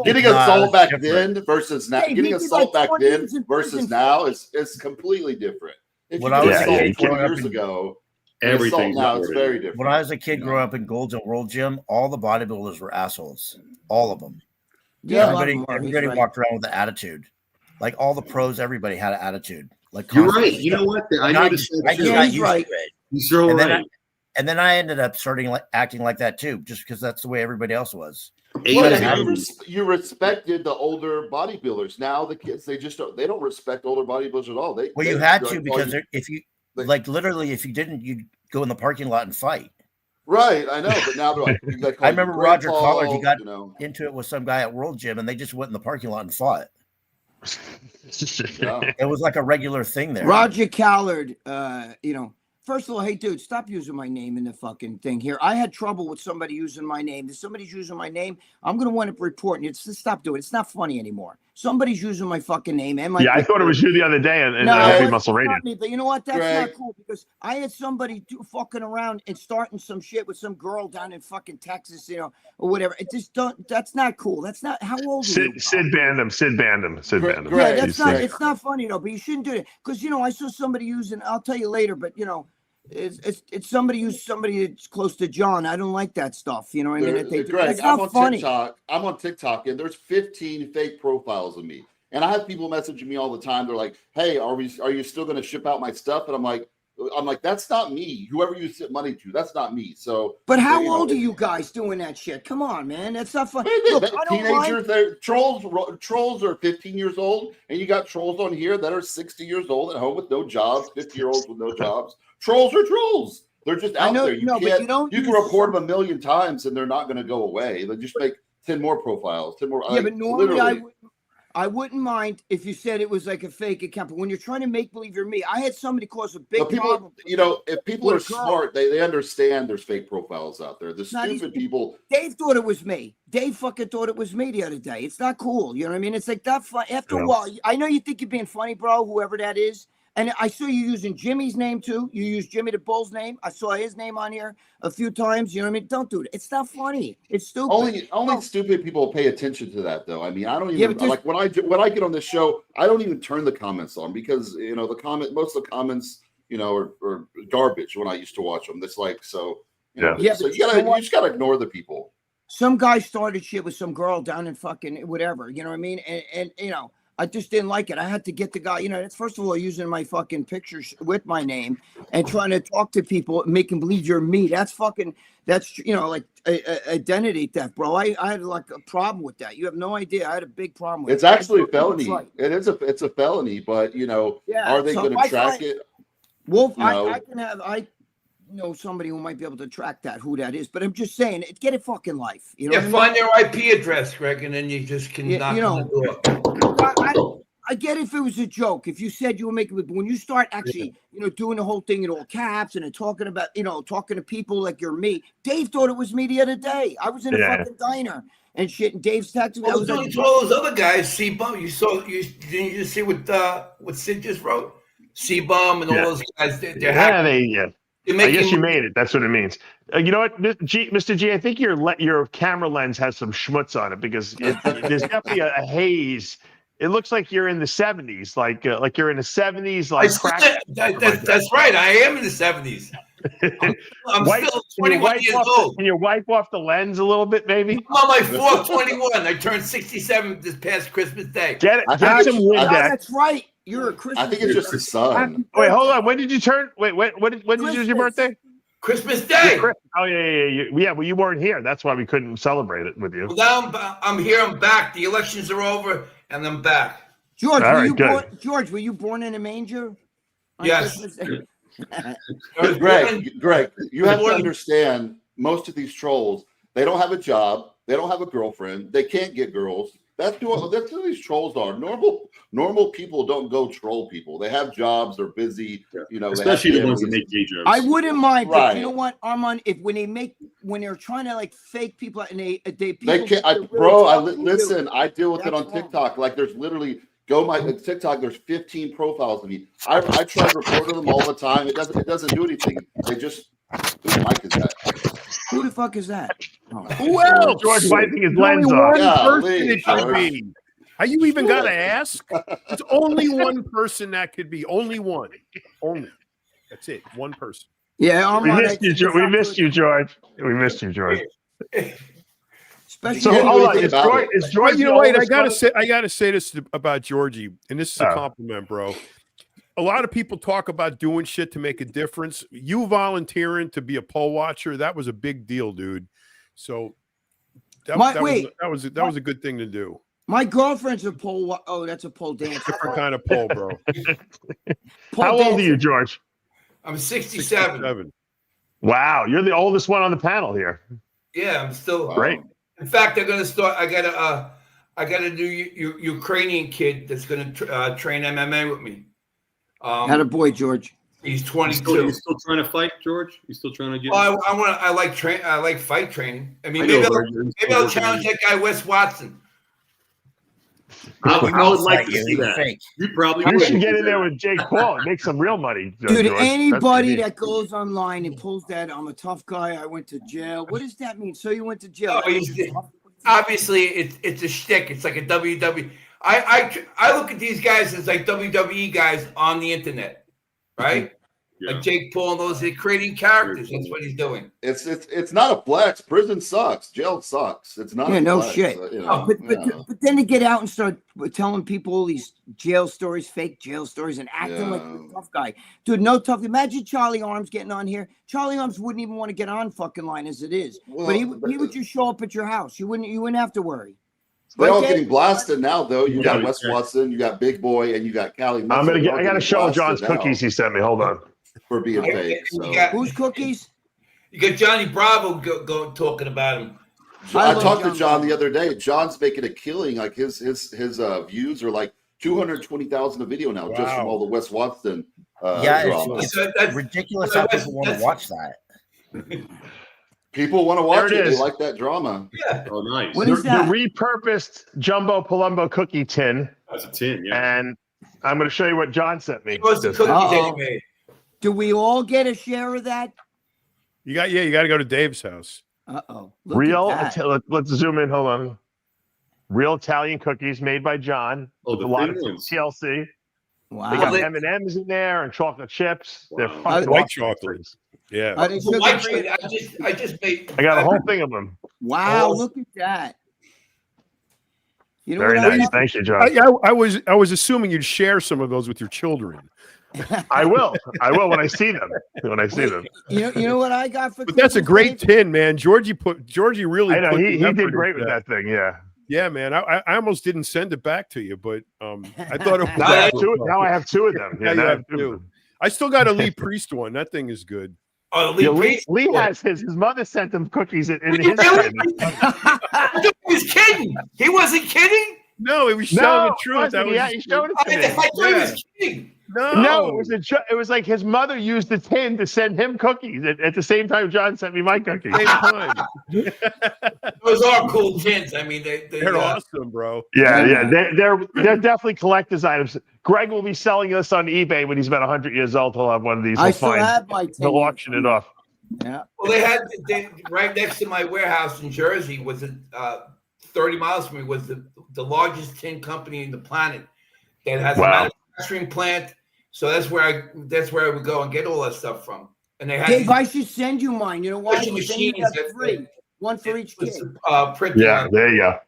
getting assault back then versus now, getting assault back then versus now is completely different. If you get assault 20 years ago, everything now it's very different. When I was a kid growing up in Gold's and World Gym, all the bodybuilders were assholes, all of them. Yeah, everybody walked around with the attitude. Like all the pros, everybody had an attitude. Like you're right. You know what? I noticed that too. He's right. He's so right. And then I ended up acting like that too, just because that's the way everybody else was. You respected the older bodybuilders. Now the kids, they don't respect older bodybuilders at all. You had to, because if you literally, if you didn't, you'd go in the parking lot and fight. Right, I know, but now they're like I remember Roger Collard. He got into it with some guy at World Gym, and they just went in the parking lot and fought. It was like a regular thing there. Roger Collard, first of all, hey, dude, stop using my name in the fucking thing here. I had trouble with somebody using my name. If somebody's using my name, I'm going to wind up reporting it. Stop doing it. It's not funny anymore. Somebody's using my fucking name. I thought it was you the other day in Muscle Radio. Me, but you know what? That's not cool, because I had somebody fucking around and starting some shit with some girl down in fucking Texas, or whatever. It just that's not cool. That's not, how old are you? Sid banned him. Yeah, it's not funny though, but you shouldn't do it. Because, I saw somebody using, I'll tell you later, but it's somebody that's close to John. I don't like that stuff. You know what I mean? Greg, I'm on TikTok, and there's 15 fake profiles of me. And I have people messaging me all the time. They're like, "Hey, are you still going to ship out my stuff?" And I'm like, that's not me. Whoever you sent money to, that's not me. So, but how old are you guys doing that shit? Come on, man, that's not fun. Look, teenagers, trolls are 15 years old, and you got trolls on here that are 60 years old at home with no jobs, 50-year-olds with no jobs. Trolls are trolls. They're just out there. You can report them 1,000,000 times, and they're not going to go away. They just make 10 more profiles, 10 more. Yeah, but normally I wouldn't mind if you said it was like a fake account, but when you're trying to make believe you're me, I had somebody cause a big problem. If people are smart, they understand there's fake profiles out there. The stupid people. Dave thought it was me. Dave fucking thought it was me the other day. It's not cool. You know what I mean? It's like that. After a while, I know you think you're being funny, bro, whoever that is. And I saw you using Jimmy's name too. You used Jimmy the Bull's name. I saw his name on here a few times. You know what I mean? Don't do it. It's not funny. It's stupid. Only stupid people pay attention to that, though. I mean, I don't even like when I get on this show. I don't even turn the comments on, because most of the comments are garbage when I used to watch them. It's like so. So you just gotta ignore the people. Some guy started shit with some girl down in fucking whatever. You know what I mean? And I just didn't like it. I had to get the guy, it's first of all using my fucking pictures with my name and trying to talk to people, making believe you're me. That's like identity theft, bro. I had like a problem with that. You have no idea. I had a big problem with it. It's actually a felony. It's a felony, but are they going to track it? Wolf, I know somebody who might be able to track who that is, but I'm just saying, get a fucking life. Find their IP address, Greg, and then you just can knock on the door. I get if it was a joke. If you said you were making it, but when you start actually, doing the whole thing in all caps and talking about, talking to people like you're me. Dave thought it was me the other day. I was in a fucking diner and shit, and Dave's texting me. Well, you told all those other guys, C-Bum. Didn't you just see what Sid just wrote? C-Bum and all those guys. I guess you made it. That's what it means. You know what, Mr. G? I think your camera lens has some schmutz on it, because there's definitely a haze. It looks like you're in the 70s, like you're in the 70s. That's right. I am in the 70s. I'm still 21 years old. Can you wipe off the lens a little bit, maybe? I'm on my 421. I turned 67 this past Christmas Day. Get some Windex. That's right. You're a Christmas. I think it's just the sun. Wait, hold on. When did you turn? When did your birthday? Christmas Day. Oh yeah. Well, you weren't here. That's why we couldn't celebrate it with you. Well, now I'm here. I'm back. The elections are over, and I'm back. George, were you born in a manger? Yes. Greg, you have to understand. Most of these trolls, they don't have a job. They don't have a girlfriend. They can't get girls. That's who these trolls are. Normal people don't go troll people. They have jobs. They're busy. Especially the ones that make gay jokes. I wouldn't mind, but you know what, Armand? When they're trying to like fake people and they can't. Listen, I deal with it on TikTok. Like there's literally Go my TikTok. There's 15 profiles of me. I try recording them all the time. It doesn't do anything. They just. Whose mic is that? Who the fuck is that? Oh. Who else? George wiping his There's only lens off. one Yeah, person Lee, it could George. be. Are you even got to ask? It's only one person that could be. Only one. Only. That's it. One person. Yeah, We missed you, George. We missed you, George. We missed you, George. Especially So hold on, is George? Well, you know, wait. I gotta say this about Georgie, and this is a compliment, bro. A lot of people talk about doing shit to make a difference. You volunteering to be a pole watcher, that was a big deal, dude. So that was a good thing to do. My girlfriend's a pole. Oh, that's a pole dancer. Different kind of pole, bro. How old are you, George? I'm 67. Wow, you're the oldest one on the panel here. Yeah, I'm still great. In fact, they're going to start. I got a new Ukrainian kid that's going to train MMA with me. Had a boy, George. He's 22. You still trying to fight, George? You still trying to get? I like fight training. I mean, maybe I'll challenge that guy Wes Watson. I would like to see that. You probably You should get in there with Jake Paul and make some real money, dude. George. Anybody that goes online and pulls that, I'm a tough guy. I went to jail. What does that mean? So you went to jail? Obviously, it's a shtick. It's like a WWE. I look at these guys as like WWE guys on the internet, right? Yeah. Like Jake Paul and those, they're creating characters. That's what he's doing. It's not a flex. Prison sucks. Jail sucks. It's not. Yeah, no flex. shit. But then to get out and start telling people all these jail stories, fake jail stories, and acting like a tough guy, dude. No tough. Imagine Charlie Arms getting on here. Charlie Arms wouldn't even want to get on fucking line as it is. Well, but he would just show up at your house. You wouldn't have to worry. They're all getting blasted now, though. You got Wes Watson, you got Big Boy, and you got Callie. I got to show John's cookies he sent me. Hold on. For being fake. So. Whose cookies? You got Johnny Bravo go talking about him. I talked to John the other day. John's making a killing. Like his views are like 220,000 a video now, just from all the Wes Watson. It's ridiculous how people want to watch that. People want to watch it. They like that drama. Yeah. Oh, nice. What is that? The repurposed jumbo Palumbo cookie tin. That's a tin, yeah. And I'm going to show you what John sent me. What's the cookie that he made? Do we all get a share of that? You got to go to Dave's house. Let's zoom in. Hold on. Real Italian cookies made by John. Oh, a lot of TLC. Wow. They got M&Ms in there and chocolate chips. Wow. They're fucking white chocolate. Yeah. I just made. I got a whole thing of them. Wow, look at that. You know Very nice. Thank you, John. I was assuming you'd share some of those with your children. I will when I see them. You know what I got for? But that's a great tin, man. Georgie really. I know he did great with that thing. Yeah. Yeah, man. I almost didn't send it back to you, but I thought it was. Now I have two of them. Yeah, now you have two. I still got a Lee Priest one. That thing is good. Oh, Lee has his mother sent him cookies in his really? He was kidding. He wasn't kidding. No, he was telling the truth. He showed it to me. I thought he was kidding. No, it was like his mother used the tin to send him cookies at the same time John sent me my cookies. Same time. Those are cool tins. I mean, they're awesome, bro. Yeah. They're definitely collector's items. Greg will be selling this on eBay when he's about 100 years old. He'll have one of these. I still have my tin. He'll auction it off. Yeah. Well, they right next to my warehouse in Jersey was 30 miles from me was the largest tin company in the planet that has a manufacturing plant. So that's where I would go and get all that stuff from. And they had Dave, I should send you mine. You know why? Machines free. One for each kid. Yeah, there you go.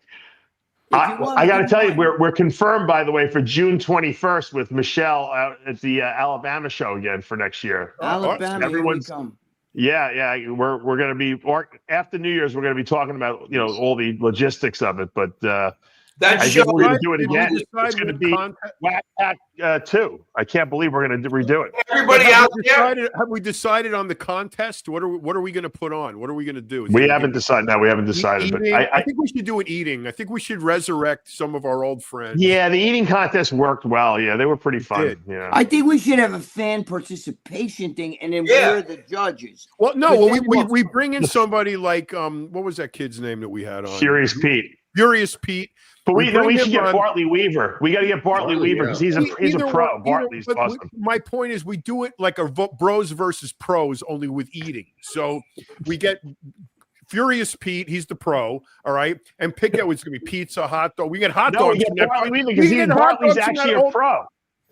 I got to tell you, we're confirmed, by the way, for June 21st with Michelle out at the Alabama show again for next year. Alabama, everyone's come. Yeah. We're going to be, or after New Year's, we're going to be talking about all the logistics of it. But I think we're going to do it again. It's going to be Whack Pack 2. I can't believe we're going to redo it. Everybody out there. Have we decided on the contest? What are we going to put on? What are we going to do? We haven't decided. No, we haven't decided. But I think we should do an eating. I think we should resurrect some of our old friends. Yeah, the eating contest worked well. Yeah, they were pretty fun. Yeah. I think we should have a fan participation thing, and then we're the judges. Well, no, we bring in somebody like what was that kid's name that we had on? Furious Pete. Furious Pete. But we bring should him get on- Bartley Weaver. We got to get Bartley Weaver because he's a Either pro. one, Bartley's but awesome. my point is, we do it like a bros versus pros, only with eating. So we get Furious Pete, he's the pro, all right, and pick out it's gonna be pizza, hot dog. We get hot dogs. We get Bartley Weaver because Bartley's actually a pro.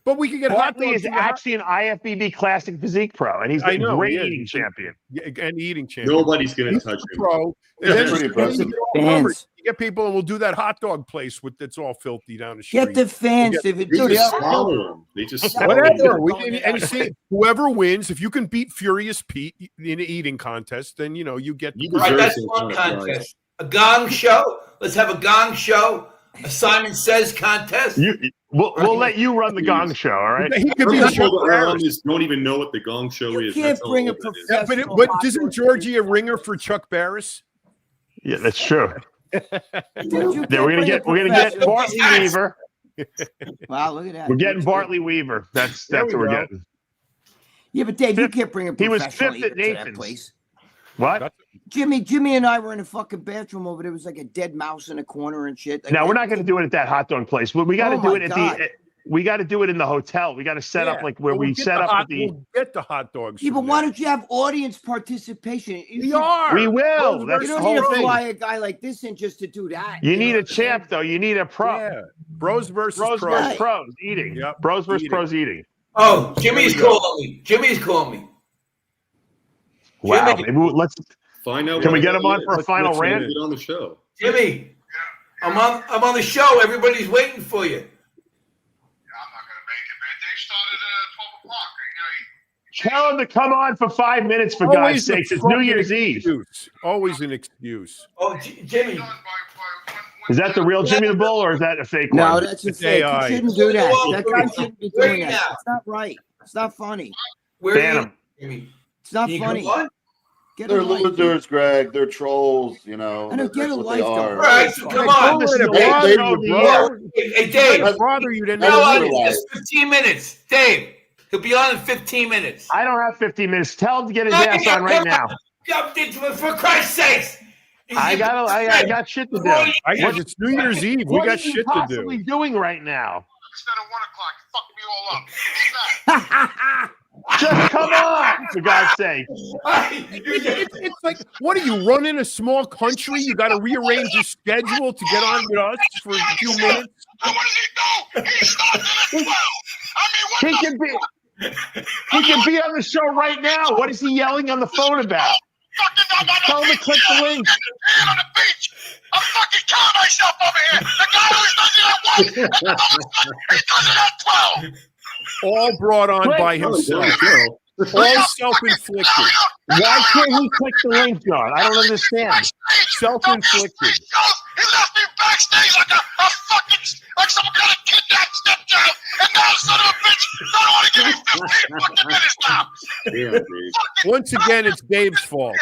But we can get Bartley hot dogs. is actually an IFBB Classic Physique pro, and he's a great eating champion. And eating champion. Nobody's going to touch him. Pro. Yeah, And pretty impressive. you get people, and we'll do that hot dog place that's all filthy down the street. Get the fans. We'll If it They do just swallow them. They just swallow Whatever. them. And see, whoever wins, if you can beat Furious Pete in an eating contest, then you get. You All right, deserve that's some one kind of prize. contest. A gong show. Let's have a gong show. A Simon Says contest. We'll let you run the Gong Show, all right? He could be Some a people Chuck that are on Barris. this don't even know what the Gong Show You is. can't That's how bring a old that is. Yeah, professional. but hot isn't dog. Georgie a ringer for Chuck Barris? Yeah, that's true. You We're can't gonna bring a get professional- Bartley Weaver. Wow, look at that. We're getting That's Bartley Weaver. That's There what we we're go. getting. good. Yeah, but Dave, you can't bring a He was professional fifth at eater to that Nathan's. place. What? Jimmy and I were in a fucking bathroom over there. It was like a dead mouse in a corner and shit. Like, No, we're not going to do it at that hot dog place. We got to Oh do my it at God. we got to do it in the hotel. We got to set up like where we set up at the. We'll get the hot dogs. Yeah, but from why there. don't you have audience participation? You We should- are. We will. Those That's You the don't whole need to thing. fly a guy like this in just to do that. You know need what a I'm saying? champ, though. You need a pro. Yeah. Bros versus Bros pros. versus pros eating. Yep. Bros versus Eating. pros eating. Oh, Jimmy's There we go. calling me. Jimmy's calling me. Wow. Jimmy. Maybe let's. Find out. Can we what get him on it for a is. final Let's rant? get on the show. Jimmy, I'm on the show. Everybody's waiting for you. I'm not gonna make it, man. They started at 12 o'clock. Tell him to come on for 5 minutes, for Always God's the sakes. It's fucking New Year's Eve. excuse. Always an excuse. Oh, Jimmy. Is that the real Jimmy the Bull, or is that a fake No, one? that's a It's fake. AI. You shouldn't do that. Well, That guy shouldn't be where doing you that. now? It's not right. It's not funny. Where Ban are him. you, Jimmy? It's not Can you funny. come on? Get They're a life. losers, Greg. They're trolls. You know. I know, get That's a what life, they though. are. All right, so come on. Don't let it Hey, bother Dave, you, you bro. Hey, Dave. If it bother you, then No, That's it's just 15 minutes. Dave, he'll be on in 15 minutes. I don't have 15 minutes. Tell him to get his ass on right now. For Christ's sakes. I got shit to do. I guess it's New Year's Eve. We What got are you shit to possibly do. doing right now? Instead of 1 o'clock, you fucked me all up. Just come on, for God's sake. It's like, what are you running a small country? You got to rearrange your schedule to get on with us for a few minutes. What does he do? He started at 12. I mean, He can be on the show right now. What is he yelling on the phone about? Tell him to click the link. on the beach. I'm fucking killing myself over here. The guy always does it at 1, and the other he does it at 12. All brought on by Oh, himself. Joe. All self-inflicted. Why can't he click the link, John? I don't understand. Self-inflicted. He left me backstage like a fucking, like some kind of kidnapped stepchild. And now, son of a bitch, I don't want to give me 15 fucking minutes now. Damn, Dave. Once again, it's Dave's fault.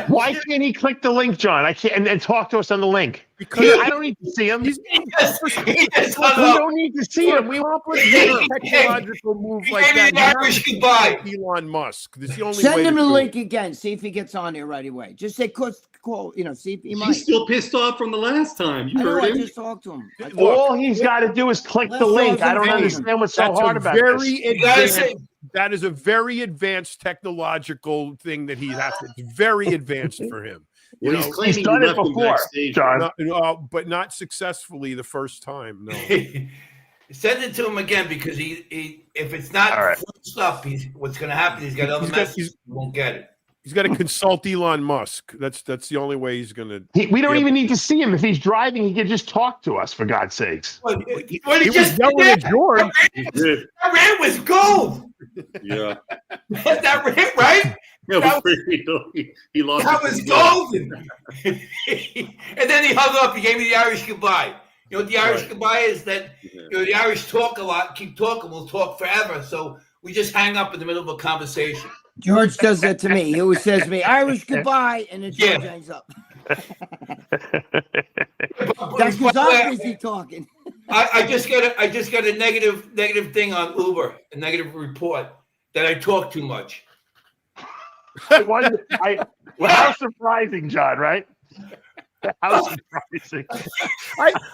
Why can't he click the link, John? I can't and talk to us on the link. Because I don't need to see him. He just We hung up. don't need to see him. We want a technological move He like gave me that. the Irish goodbye. Elon Musk. This is the only way Send to him the do it. link again. See if he gets on there right away. Just say, call, see if he might. He's still pissed off from the last time. You I know, heard I him. just talked to him. Look, All he's got to do is click the Let's link. all I don't vote. understand what's so That's hard a about very this. You gotta advanced. say, That is a very advanced technological thing that he has to. It's very advanced for him. Well, You he's know, claiming he's done you it left him before, backstage. John. but not successfully the first time. No. send it to him again because he if it's not All right. full stuff, what's going to happen? He's got other He's got- messages. He won't get it. He's got to consult Elon Musk. That's the only way he's going to. We don't Yeah. even need to see him. If he's driving, he can just talk to us, for God's sakes. Well, He was yelling at George. That rant was gold. Yeah. That rant, right? Yeah, That he lost. That his was control. golden. And then he hung up. He gave me the Irish goodbye. You know what the Irish goodbye is? That the Irish talk a lot, keep talking, we'll talk forever. So we just hang up in the middle of a conversation. George does that to me. He always says to me, Irish goodbye, and then George Yeah. hangs up. But That's by because the way, I'm busy talking. I just got a negative thing on Uber, a negative report that I talk too much. Well, how surprising, John, right? How surprising.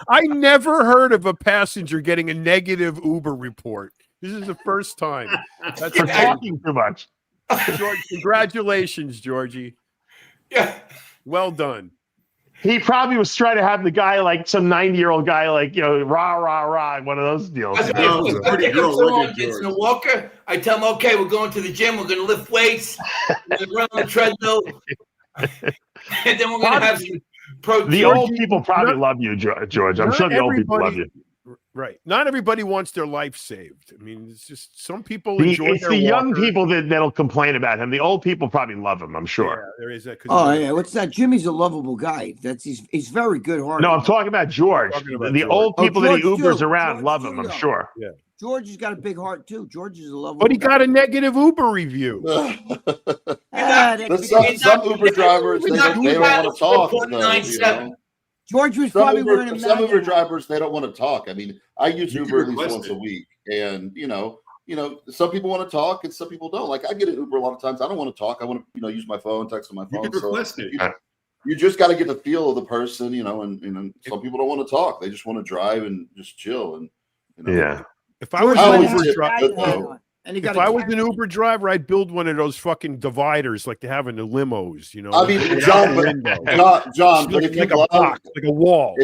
I never heard of a passenger getting a negative Uber report. This is the first time. That's talking too much. George, congratulations, Georgie. Yeah. Well done. He probably was trying to have the guy like some 90-year-old guy, like, rah, rah, rah, one of those deals. I take a walker. I tell him, okay, we're going to the gym. We're going to lift weights. We're going to run on the treadmill. And then we're going to have some protein. The old people probably love you, George. I'm sure the old people love you. Right. Not everybody wants their life saved. I mean, it's just some people enjoy It's the young people that'll complain about him. The old people probably love him, I'm sure. Yeah, there is that. Oh, yeah. What's that? Jimmy's a lovable guy. He's very good-hearted. No, I'm talking about George. The old people that he Ubers around love him, I'm sure. Yeah. George has got a big heart, too. George is a lovable But he got a negative Uber review. Some Uber drivers, they don't want to talk. George was probably wearing a some Uber drivers, they don't want to talk. I mean, I use Uber at least once a week, and some people want to talk and some people don't. Like I get an Uber a lot of times. I don't want to talk. I want to use my phone, text on my phone. You can request it. You just got to get the feel of the person, and some people don't want to talk. They just want to drive and just chill. And yeah. If I was an Uber driver, I'd build one of those fucking dividers like they have in the limos. I mean, John, but if like a box, like a wall.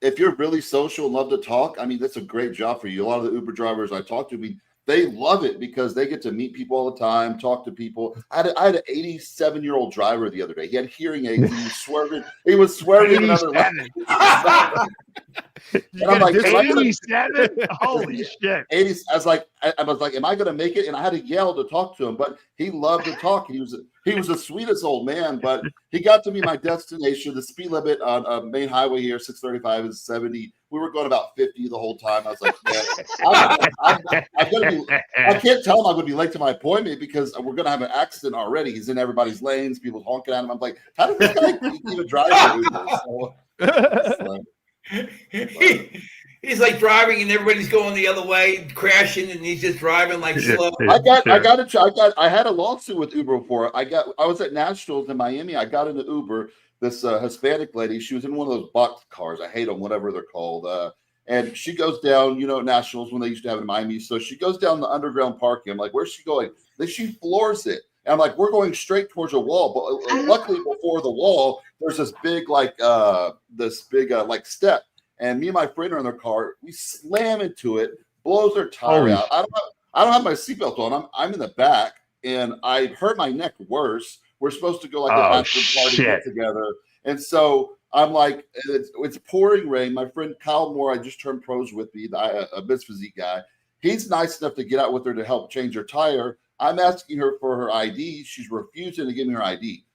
If you're really social and love to talk, I mean, that's a great job for you. A lot of the Uber drivers I talk to, they love it because they get to meet people all the time, talk to people. I had an 87-year-old driver the other day. He had hearing aids. He was swerving. He was swerving another lane. And I'm like, 87? Holy shit! 80. I was like, am I going to make it? And I had to yell to talk to him, but he loved to talk. He was the sweetest old man. But he got to me my destination. The speed limit on main highway here, 635 is 70. We were going about 50 the whole time. I was like, man, I can't tell him I'm going to be late to my appointment because we're going to have an accident already. He's in everybody's lanes. People honking at him. I'm like, how did this guy even drive? He's like driving and everybody's going the other way, crashing, and he's just driving like slow. I had a lawsuit with Uber before. I was at Nationals in Miami. I got into Uber. This Hispanic lady, she was in one of those box cars. I hate them, whatever they're called. And she goes down, Nationals when they used to have it in Miami. So she goes down the underground parking. I'm like, where's she going? Then she floors it. And I'm like, we're going straight towards a wall. But luckily before the wall, there's this big, step. And me and my friend are in their car. We slam into it, blows their tire out. I don't have my seatbelt on. I'm in the back, and I hurt my neck worse. We're supposed to go like a bachelor party get together. And so I'm like, it's pouring rain. My friend Kyle Moore, I just turned pros with me, a Miss Physique guy. He's nice enough to get out with her to help change her tire. I'm asking her for her ID. She's refusing to give me her ID.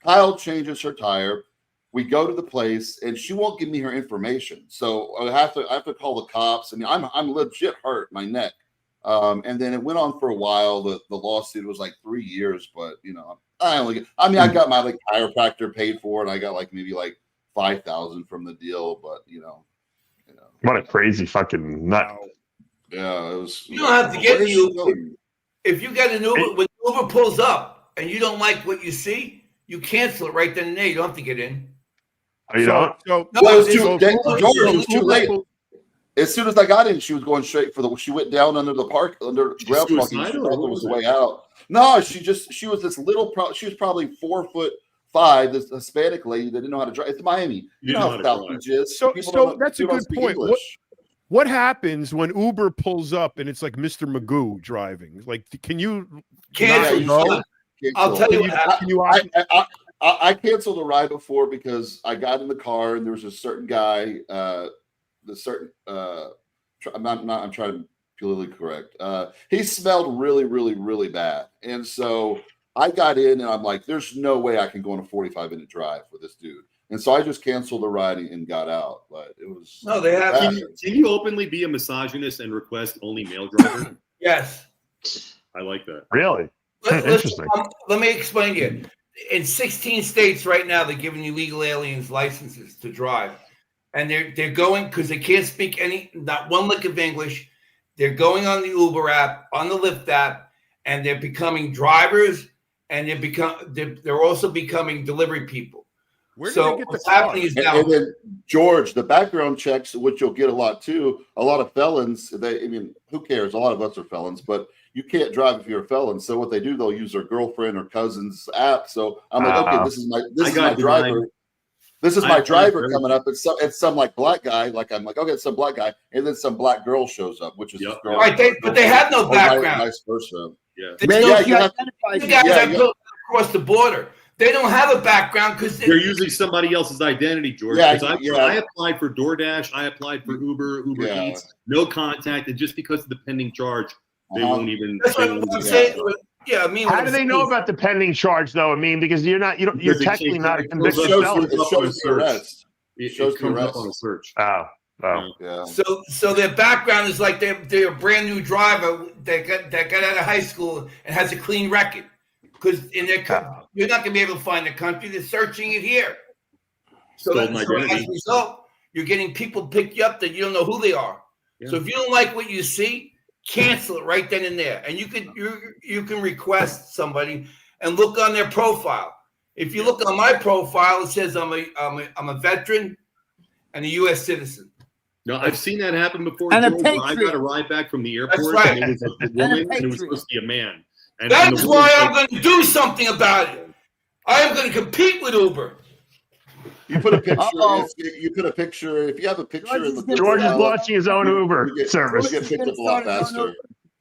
Kyle changes her tire. We go to the place, and she won't give me her information. So I have to call the cops. I mean, I'm legit hurt, my neck. And then it went on for a while. The lawsuit was like 3 years, but I got my chiropractor paid for it. I got maybe $5,000 from the deal, but what a crazy fucking nut. Yeah, it was. You don't have to get the Uber. If you get an Uber, when Uber pulls up and you don't like what you see, you cancel it right then and there. You don't have to get in. You don't? It was too late. As soon as I got in, she was going straight for she went down under ground parking. She thought it was the way out. No, she was this little, she was probably 4'5", this Hispanic lady that didn't know how to drive. It's Miami. You know how Falcons is. So that's a good point. What happens when Uber pulls up and it's like Mr. Magoo driving? Like, can you cancel? I'll tell you what happened. I canceled a ride before because I got in the car and there was a certain guy, I'm trying to be politically correct. He smelled really, really, really bad. And so I got in and I'm like, there's no way I can go on a 45-minute drive with this dude. And so I just canceled the ride and got out. But it was they have. Can you openly be a misogynist and request only male driver? Yes. I like that. Really? Interesting. Let me explain to you. In 16 states right now, they're giving illegal aliens licenses to drive. And they're going, because they can't speak not one lick of English. They're going on the Uber app, on the Lyft app, and they're becoming drivers, and they're also becoming delivery people. Where do they get what's the car? happening is now. And then George, the background checks, which you'll get a lot too. A lot of felons, who cares? A lot of us are felons, but you can't drive if you're a felon. So what they do, they'll use their girlfriend or cousin's app. So I'm like, okay, this is my driver. This is my driver coming up. It's some like black guy. Like I'm like, okay, it's some black guy, and then some black girl shows up, which is girl. Right, but they have no background. Vice versa. Yeah. Across the border. They don't have a background because they're using somebody else's identity, George. I applied for DoorDash, I applied for Uber Eats, no contact, and just because of the pending charge, they won't even. That's what I'm saying. Yeah, I mean, how do they know about the pending charge, though? I mean, because you're technically not a convicted felon. It shows the arrest. It shows the arrest on a search. Oh, yeah. So their background is like they're a brand new driver that got out of high school and has a clean record. Because in their you're not going to be able to find the country. They're searching it here. So as a result, you're getting people pick you up that you don't know who they are. Yeah. So if you don't like what you see, cancel it right then and there. And you can request somebody and look on their profile. If you look on my profile, it says I'm a veteran and a U.S. citizen. No, I've seen that happen before. And I got a ride back from the airport. That's right. And it was a woman, and it was supposed to be a man. That's why I'm going to do something about it. I am going to compete with Uber. You put a picture. If you have a picture of the George is launching his own Uber service. You get picked up a lot faster.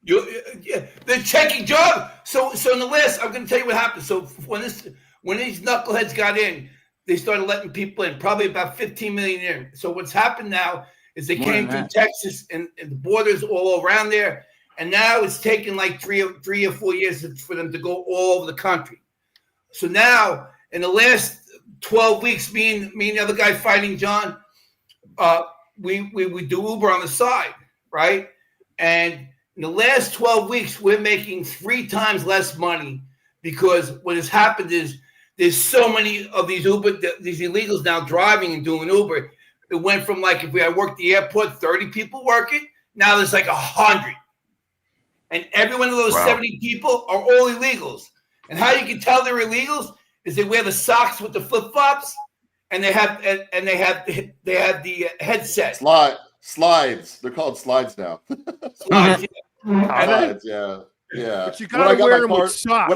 They're checking job. So in the list, I'm going to tell you what happened. So when these knuckleheads got in, they started letting people in. Probably about 15 million in. So what's happened now is they came through Texas and the borders all around there. And now it's taken like three or 4 years for them to go all over the country. So now, in the last 12 weeks, me and the other guy fighting John, we do Uber on the side, right? And in the last 12 weeks, we're making 3 times less money because what has happened is there's so many of these illegals now driving and doing Uber. It went from like if I worked the airport, 30 people working. Now there's like 100. And every one of those 70 people are all illegals. And how you can tell they're illegals is they wear the socks with the flip-flops, and they have the headset. Slides. They're called slides now. Slides, yeah. But you gotta wear them with socks.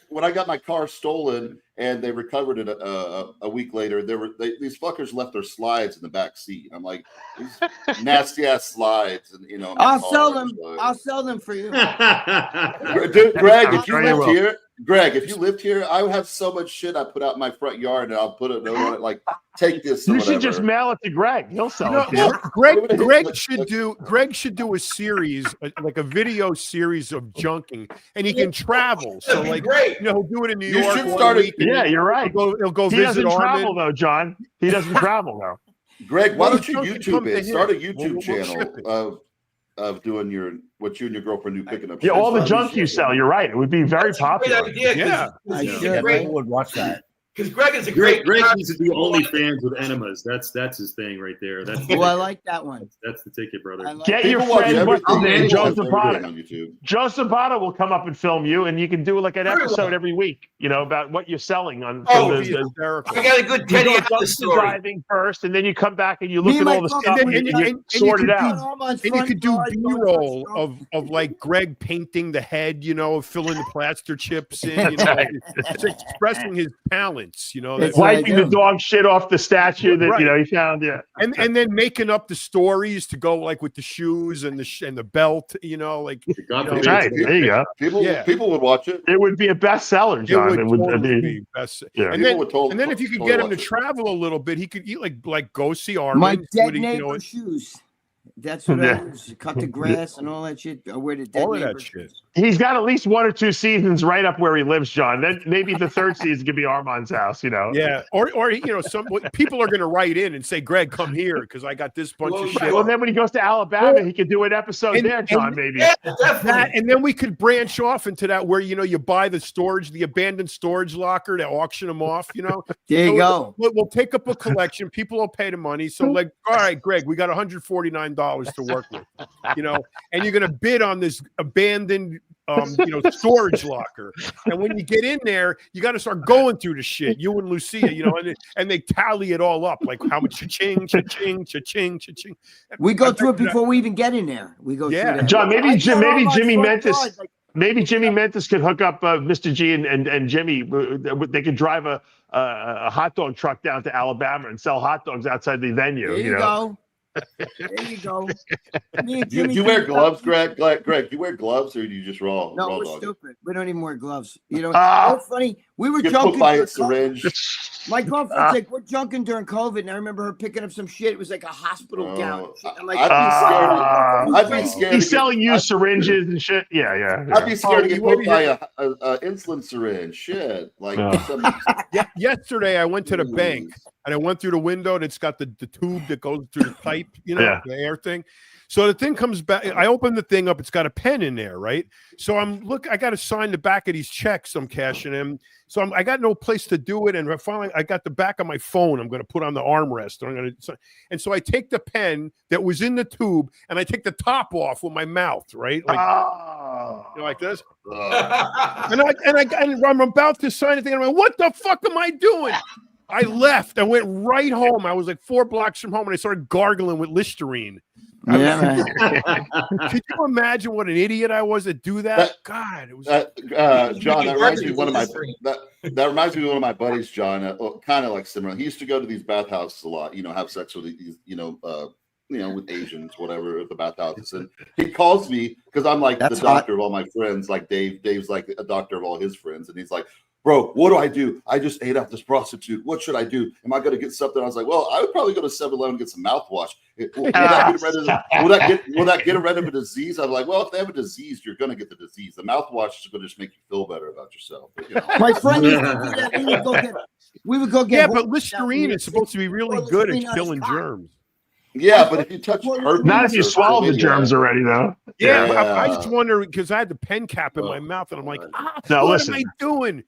When I got my car stolen and they recovered it a week later, these fuckers left their slides in the back seat. I'm like, these nasty ass slides, and I'll sell them. I'll sell them for you. Dude, Greg, if you lived here, I would have so much shit I put out in my front yard, and I'll put a note on it like, take this. You should just mail it to Greg. He'll sell it. Greg should do a series, like a video series of junking, and he can travel. So like, he'll do it in New York. Should start yeah, you're right. He'll go he visit doesn't Armin. travel though, John. He doesn't travel though. Greg, why don't you YouTube it? Start a YouTube channel of doing what you and your girlfriend do picking up. Yeah, all the junk you sell. You're right. It would be very popular. Idea, I would watch that. Because Greg is a great. Greg needs to do OnlyFans with enemas. That's his thing right there. I like that one. That's the ticket, brother. Get your friend, what's his name, Joe Zapata. Joe Zapata will come up and film you, and you can do like an episode every week. About what you're selling on. I got a good Teddy story. Driving first, and then you come back and you look at all the stuff and you sort it out. And you could do B-roll of like Greg painting the head, filling the plaster chips in, expressing his talents, wiping the dog shit off the statue that he found. Yeah, and then making up the stories to go like with the shoes and the belt. Right, there you go. People would watch it. It would be a bestseller, John. It would totally be best. Yeah. And then if you could get him to travel a little bit, he could eat like go see Armin. My dead neighbor's shoes. That's what I use. Cut the grass and all that shit. I wear the dead neighbor's shoes. He's got at least 1 or 2 seasons right up where he lives, John. Then maybe the 3rd season could be Armand's house, Yeah, or some people are going to write in and say, "Greg, come here because I got this bunch of shit." Well, then when he goes to Alabama, he could do an episode there, John. Maybe. And then we could branch off into that where you buy the abandoned storage locker to auction them off. There you go. We'll take up a collection. People will pay the money. So like, all right, Greg, we got $149 to work with. And you're going to bid on this abandoned storage locker. And when you get in there, you got to start going through the shit. You and Lucia, and they tally it all up, like how much cha-ching, cha-ching, cha-ching, cha-ching. We go through it before we even get in there. We go through that. John, maybe Jimmy Mentis. Maybe Jimmy Mentis could hook up Mr. G and Jimmy. They could drive a hot dog truck down to Alabama and sell hot dogs outside the venue. There you go. There you go. Do you wear gloves, Greg? Greg, do you wear gloves or do you just raw? No, raw we're dog? stupid. We don't even wear gloves. It's funny. We were joking. By a syringe. My girlfriend's like, we're junking during COVID, and I remember her picking up some shit. It was like a hospital gown. I'm like, I'd be scared. He's selling you syringes and shit. Yeah. I'd be scared to get poked by a insulin syringe. Shit. Yesterday, I went to the bank and I went through the window that's got the tube that goes through the pipe, the air thing. So the thing comes back. I open the thing up. It's got a pen in there, right? So I got to sign the back of these checks I'm cashing in. So I got no place to do it. And finally, I got the back of my phone. I'm going to put on the armrest. And so I take the pen that was in the tube and I take the top off with my mouth, right? Like this. And I'm about to sign the thing. And I'm like, what the fuck am I doing? I left. I went right home. I was like 4 blocks from home, and I started gargling with Listerine. Could you imagine what an idiot I was to do that? God, it was. John, that reminds me of one of my buddies, John. Kind of like similar. He used to go to these bathhouses a lot. Have sex with these, with Asians, whatever, at the bathhouses. And he calls me because I'm like the doctor of all my friends. Like Dave. Dave's like a doctor of all his friends, and he's like, bro, what do I do? I just ate out this prostitute. What should I do? Am I going to get something? I was like, well, I would probably go to 7-Eleven and get some mouthwash. Will that get rid of a disease? I'm like, well, if they have a disease, you're going to get the disease. The mouthwash is going to just make you feel better about yourself. But, my friend used to do that. We would go get. Yeah, but Listerine is supposed to be really good at killing germs. Yeah, but if you touch herpes, not if you swallow the germs already, though. Yeah. I just wonder because I had the pen cap in my mouth, and I'm like, what am I doing?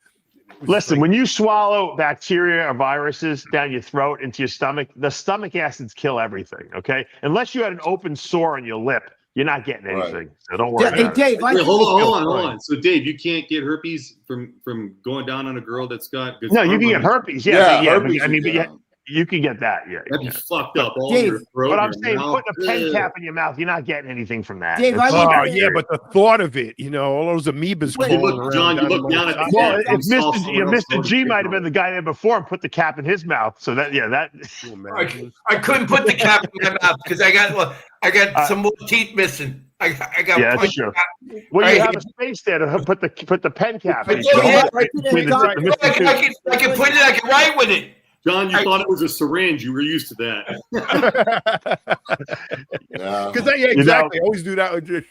Listen, when you swallow bacteria or viruses down your throat into your stomach, the stomach acids kill everything, okay? Unless you had an open sore on your lip, you're not getting anything. Right. So don't worry about Dave, it. Hold on. So, Dave, you can't get herpes from going down on a girl that's got good No, you can get herpes. Herpes, you can get that. Yeah, that'd be fucked up. All Dave, your throat, but I'm saying putting a pen cap in your mouth, you're not getting anything from that. Dave, but the thought of it, all those amoebas crawling around. John, you look down at the Mr. G might have been the guy there before and put the cap in his mouth. So that. I couldn't put the cap in my mouth because I got some more teeth missing. I got. Yeah, that's true. Well, you have a space there to put the pen cap. I can put it. I can write with it. John, you thought it was a syringe. You were used to that. Because exactly. I always do that with just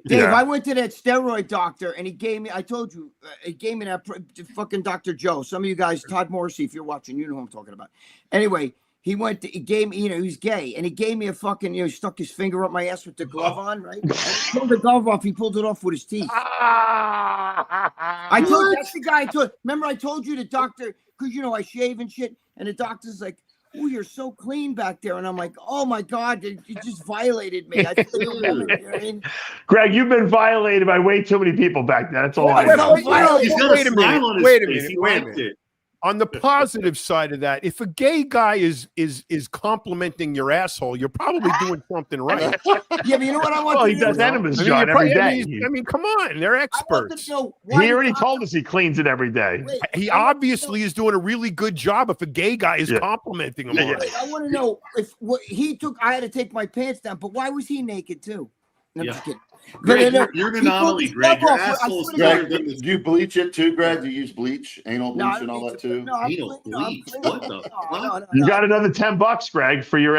Dave, I went to that steroid doctor, and he gave me. I told you, he gave me that fucking Dr. Joe. Some of you guys, Todd Morrissey, if you're watching, you know who I'm talking about. Anyway, he gave me, he's gay, and he gave me a fucking, he stuck his finger up my ass with the glove on, right? And he pulled the glove off. He pulled it off with his teeth. I told that's the guy. Remember, I told you the doctor, because I shave and shit, and the doctor's like, "Oh, you're so clean back there," and I'm like, "Oh my god, you just violated me." I feel like a woman, you know what I mean? Greg, you've been violated by way too many people back there. That's all I know. Wait a minute. On the positive side of that, if a gay guy is complimenting your asshole, you're probably doing something right. Yeah, but you know what I want? Well, he does enemas, John, every day. I mean, come on, they're experts. He already told us he cleans it every day. He obviously is doing a really good job if a gay guy is complimenting him. I want to know if I had to take my pants down, but why was he naked too? No, I'm just kidding. Greg, you're an anomaly, Greg. Your asshole's Greg, do you bleach it too, Greg? Do you use bleach, anal bleach, and all that too? Anal bleach? What the fuck? You got another $10, Greg, for your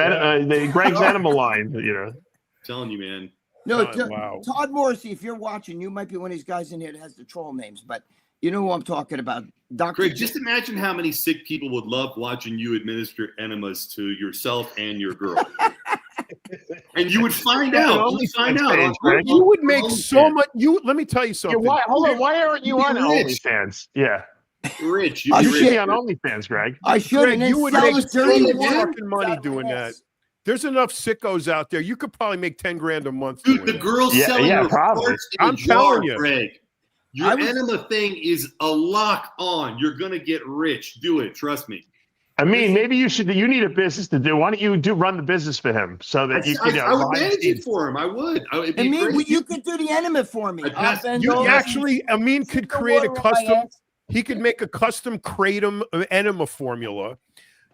Greg's animal line. Telling you, man. No, Todd Morrissey, if you're watching, you might be one of these guys in here that has the troll names, but you know who I'm talking about. Dr. Greg, just imagine how many sick people would love watching you administer enemas to yourself and your girl. And you would find out. You would make so much. Let me tell you something. Why aren't you on OnlyFans? Yeah. Rich. You should be on OnlyFans, Greg. I should. You would make so much fucking money doing that. There's enough sickos out there. You could probably make 10 grand a month. Dude, the girl's selling her probably. farts in a I'm jar, telling you. Greg. Your enema thing is a lock on. You're gonna get rich. Do it. Trust me. I mean, maybe you should. You need a business to do. Why don't you run the business for him so that you can? I would manage it for him. I would. You could do the enema for me. You actually, Amin could create a custom. He could make a custom kratom enema formula.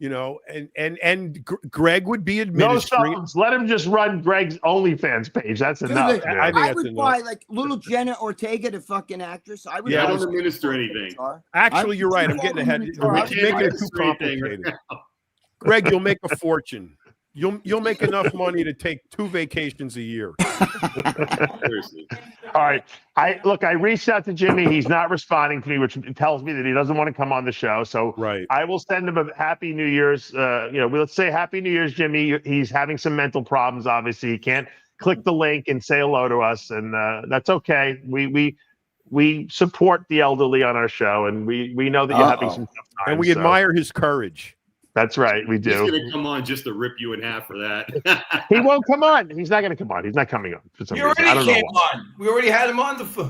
You know, and Greg would be administering. No, let him just run Greg's OnlyFans page. That's enough. I would buy like little Jenna Ortega, the fucking actress. I would. I don't administer anything. Actually, you're right. I'm getting ahead. You're making it too complicated. Greg, you'll make a fortune. You'll make enough money to take 2 vacations a year. All right. I reached out to Jimmy. He's not responding to me, which tells me that he doesn't want to come on the show. So I will send him a Happy New Year's. Let's say Happy New Year's, Jimmy. He's having some mental problems. Obviously, he can't click the link and say hello to us, and that's okay. We support the elderly on our show, and we know that you're having some tough times. And we admire his courage. That's right, we do. He's gonna come on just to rip you in half for that. He won't come on. He's not gonna come on. He's not coming on for some reason. I don't came know. on. We already had him on the phone.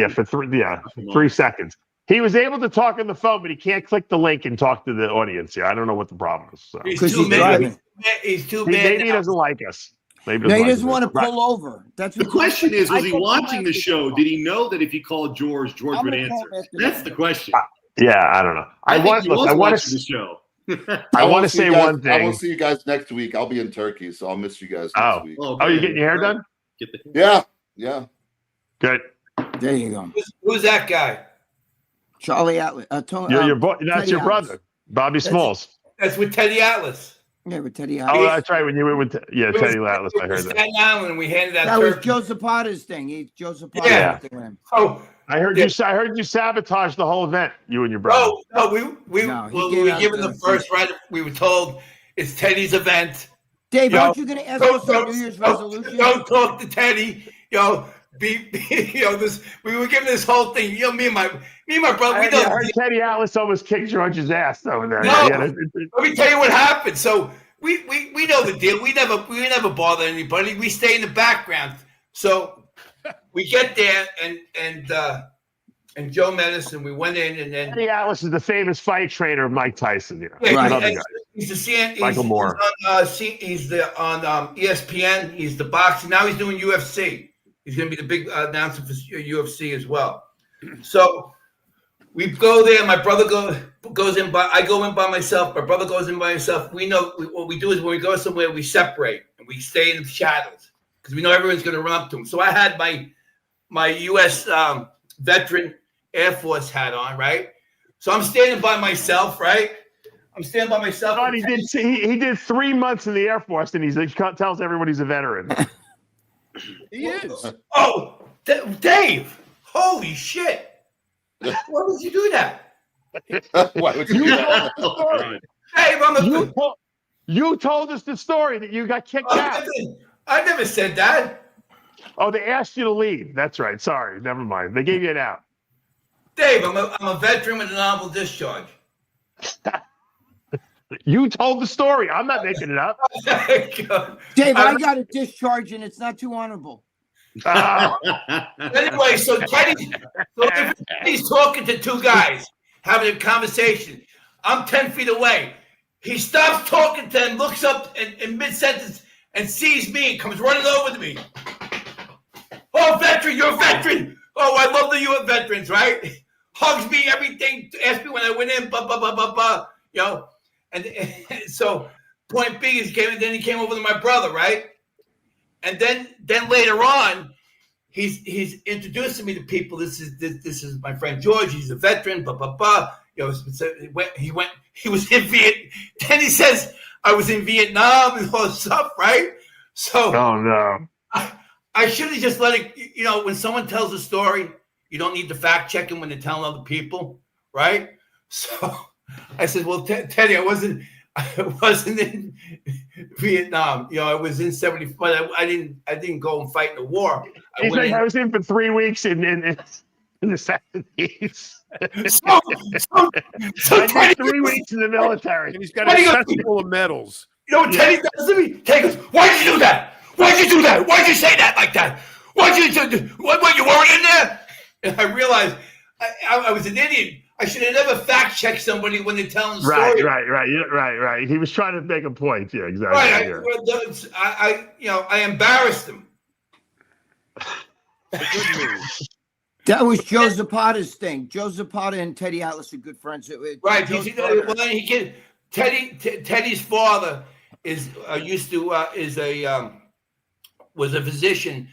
For 3 seconds. He was able to talk on the phone, but he can't click the link and talk to the audience. Yeah, I don't know what the problem is. So. He's too bad. He's too bad. Maybe he doesn't like us. Maybe he doesn't want to pull over. That's the question is: was he watching the show? Did he know that if he called George would answer? That's the question. Yeah, I don't know. I want to the show. I want to say one thing. I will see you guys next week. I'll be in Turkey, so I'll miss you guys next week. Oh, you're getting your hair done? Yeah. Good. There you go. Who's that guy? Charlie Atlas. That's your brother, Bobby Smalls. That's with Teddy Atlas. Yeah, with Teddy Atlas. Oh, that's right. When you were with Teddy Atlas, I heard that. Staten Island, we handed out. That was Joe Zapata's thing. Joe Zapata. Yeah. Oh. I heard you sabotage the whole event, you and your brother. No, we given the first right. We were told it's Teddy's event. Dave, aren't you going to ask us for New Year's resolution? Don't talk to Teddy. We were given this whole thing. Me and my brother. I heard Teddy Atlas almost kicked George's ass over there. No, let me tell you what happened. So we know the deal. We never bother anybody. We stay in the background. So. We get there and Joe met us and we went in and then Teddy Atlas is the famous fight trainer of Mike Tyson. He's Michael Moore. He's on ESPN. He's the boxing. Now he's doing UFC. He's going to be the big announcer for UFC as well. So we go there. My brother goes in. I go in by myself. My brother goes in by himself. We know what we do is when we go somewhere, we separate and we stay in the shadows because we know everyone's going to run up to him. So I had my U.S. Veteran Air Force hat on, right? So I'm standing by myself, right? I'm standing by myself. God, he did 3 months in the Air Force, and he tells everyone he's a veteran. He is. Oh, Dave! Holy shit! Why would you do that? Why would you do that? Dave, you told us the story that you got kicked out. I never said that. Oh, they asked you to leave. That's right. Sorry. Never mind. They gave you an out. Dave, I'm a veteran with an honorable discharge. You told the story. I'm not making it up. Dave, I got a discharge and it's not too honorable. Anyway, so Teddy's talking to two guys, having a conversation. I'm 10 feet away. He stops talking to them, looks up in mid-sentence, and sees me and comes running over to me. Oh, veteran, you're a veteran. Oh, I love the U.S. veterans, right? Hugs me, everything, asks me when I went in, you know. And so point B is then he came over to my brother, right? And then later on, he's introducing me to people. This is my friend George. He's a veteran. You know, he was in Vietnam. Then he says I was in Vietnam and all this stuff, right? So oh no, I should have just let it. You know, when someone tells a story, you don't need to fact check them when they're telling other people, right? So I said, well, Teddy, I wasn't in Vietnam. You know, I was in 75. I didn't go and fight in the war. I was in for 3 weeks in the 70s. So I did 3 weeks in the military. And he's got a festival of medals. You know what Teddy does to me? Teddy goes, "Why'd you do that? Why'd you do that? Why'd you say that like that? Why'd you do? What you weren't in there?" And I realized I was an idiot. I should have never fact checked somebody when they're telling the story. Right. He was trying to make a point. Yeah, exactly. Right. I embarrassed him. That was Joe Zapata's thing. Joe Zapata and Teddy Atlas are good friends. Right. Teddy's father was a physician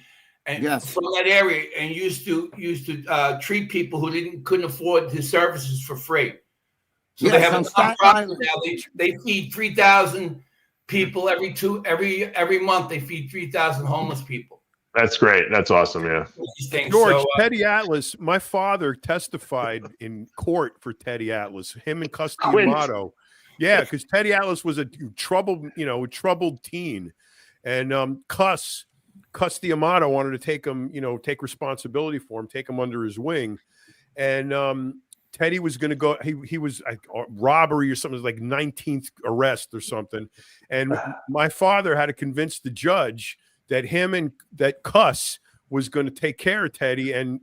and from that area, and used to treat people who couldn't afford his services for free. So they have a nonprofit now. They feed 3,000 people every month. They feed 3,000 homeless people. That's great. That's awesome. Yeah. George, Teddy Atlas, my father testified in court for Teddy Atlas, him and Custy Amato. Yeah, because Teddy Atlas was a troubled teen. And Custy Amato wanted to take him, take responsibility for him, take him under his wing. And Teddy was going to go, he was robbery or something, like 19th arrest or something. And my father had to convince the judge that that Cuss was going to take care of Teddy and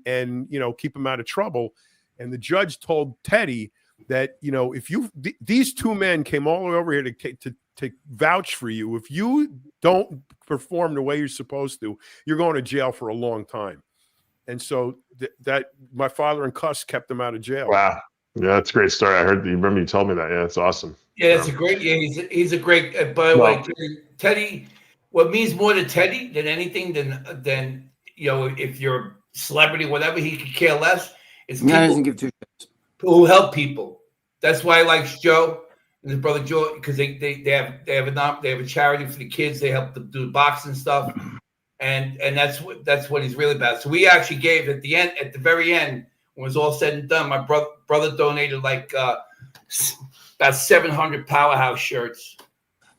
keep him out of trouble. And the judge told Teddy that, if these two men came all the way over here to vouch for you, if you don't perform the way you're supposed to, you're going to jail for a long time. And so that my father and Cuss kept him out of jail. Wow. Yeah, that's a great story. I heard you remember you told me that. Yeah, that's awesome. Yeah, it's a great. Yeah, he's a great. By the way, Teddy. What means more to Teddy than anything than if you're a celebrity, whatever, he could care less. It's people doesn't give two shits. Who help people. That's why he likes Joe and his brother Joe, because they have a charity for the kids. They help them do boxing stuff, and that's what he's really about. So we actually gave at the very end, when it was all said and done, my brother donated like about 700 Powerhouse shirts.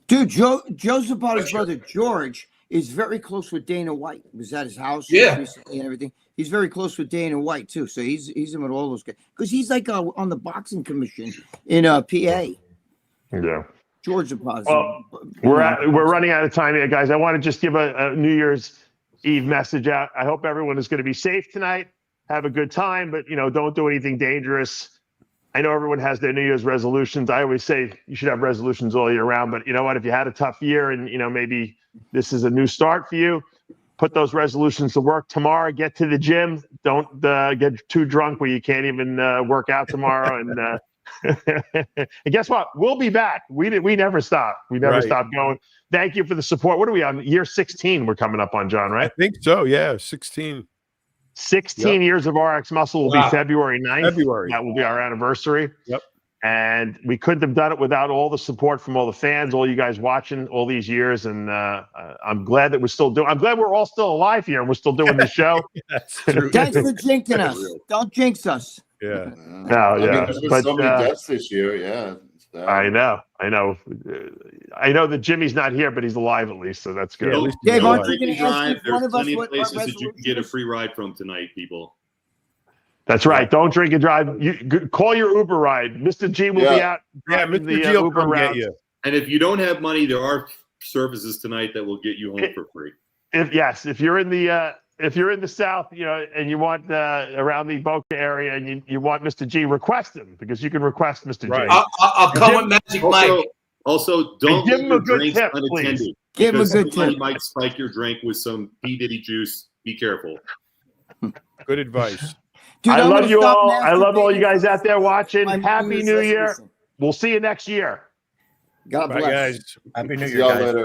Dude, Joe Zapata's brother George is very close with Dana White. He was at his house recently and everything. He's very close with Dana White too. So he's in with all those guys because he's like on the boxing commission in PA. Yeah, George Zapata. Well, we're running out of time here, guys. I want to just give a New Year's Eve message out. I hope everyone is going to be safe tonight. Have a good time, but don't do anything dangerous. I know everyone has their New Year's resolutions. I always say you should have resolutions all year round, but you know what? If you had a tough year and, maybe this is a new start for you, put those resolutions to work tomorrow. Get to the gym. Don't get too drunk where you can't even work out tomorrow. And guess what? We'll be back. We never stop. We never stop going. Thank you for the support. What are we on? Year 16 we're coming up on, John, right? I think so, yeah, 16. 16 years of RX Muscle will be February 9th. February. That will be our anniversary. Yep. And we couldn't have done it without all the support from all the fans, all you guys watching all these years. And I'm glad that we're still doing. I'm glad we're all still alive here and we're still doing the show. That's true. Thanks for jinxing us. Don't jinx us. Yeah. No, yeah. There's been so many deaths this year. Yeah. I know. I know that Jimmy's not here, but he's alive at least, so that's good. Yeah, Dave, aren't you going to ask There's plenty of places that you can get a free ride from tonight, people. That's right. Don't drink and drive. Call your Uber ride. Mr. G will be out. Yeah, Mr. G will come get you. And if you don't have money, there are services tonight that will get you home for free. If you're in the South, and you want around the Boca area, and you want Mr. G, request him because you can request Mr. G. I'll come with Magic Mike. Also, don't give him a good tip, unattended. please. Give him a good tip. tip. Might spike your drink with some P. Diddy juice. Be careful. Good advice. Dude, I love you all. I love all you guys out there watching. Happy New Year. We'll see you next year. God bless. Bye, guys. Happy New See Year, y'all guys. later.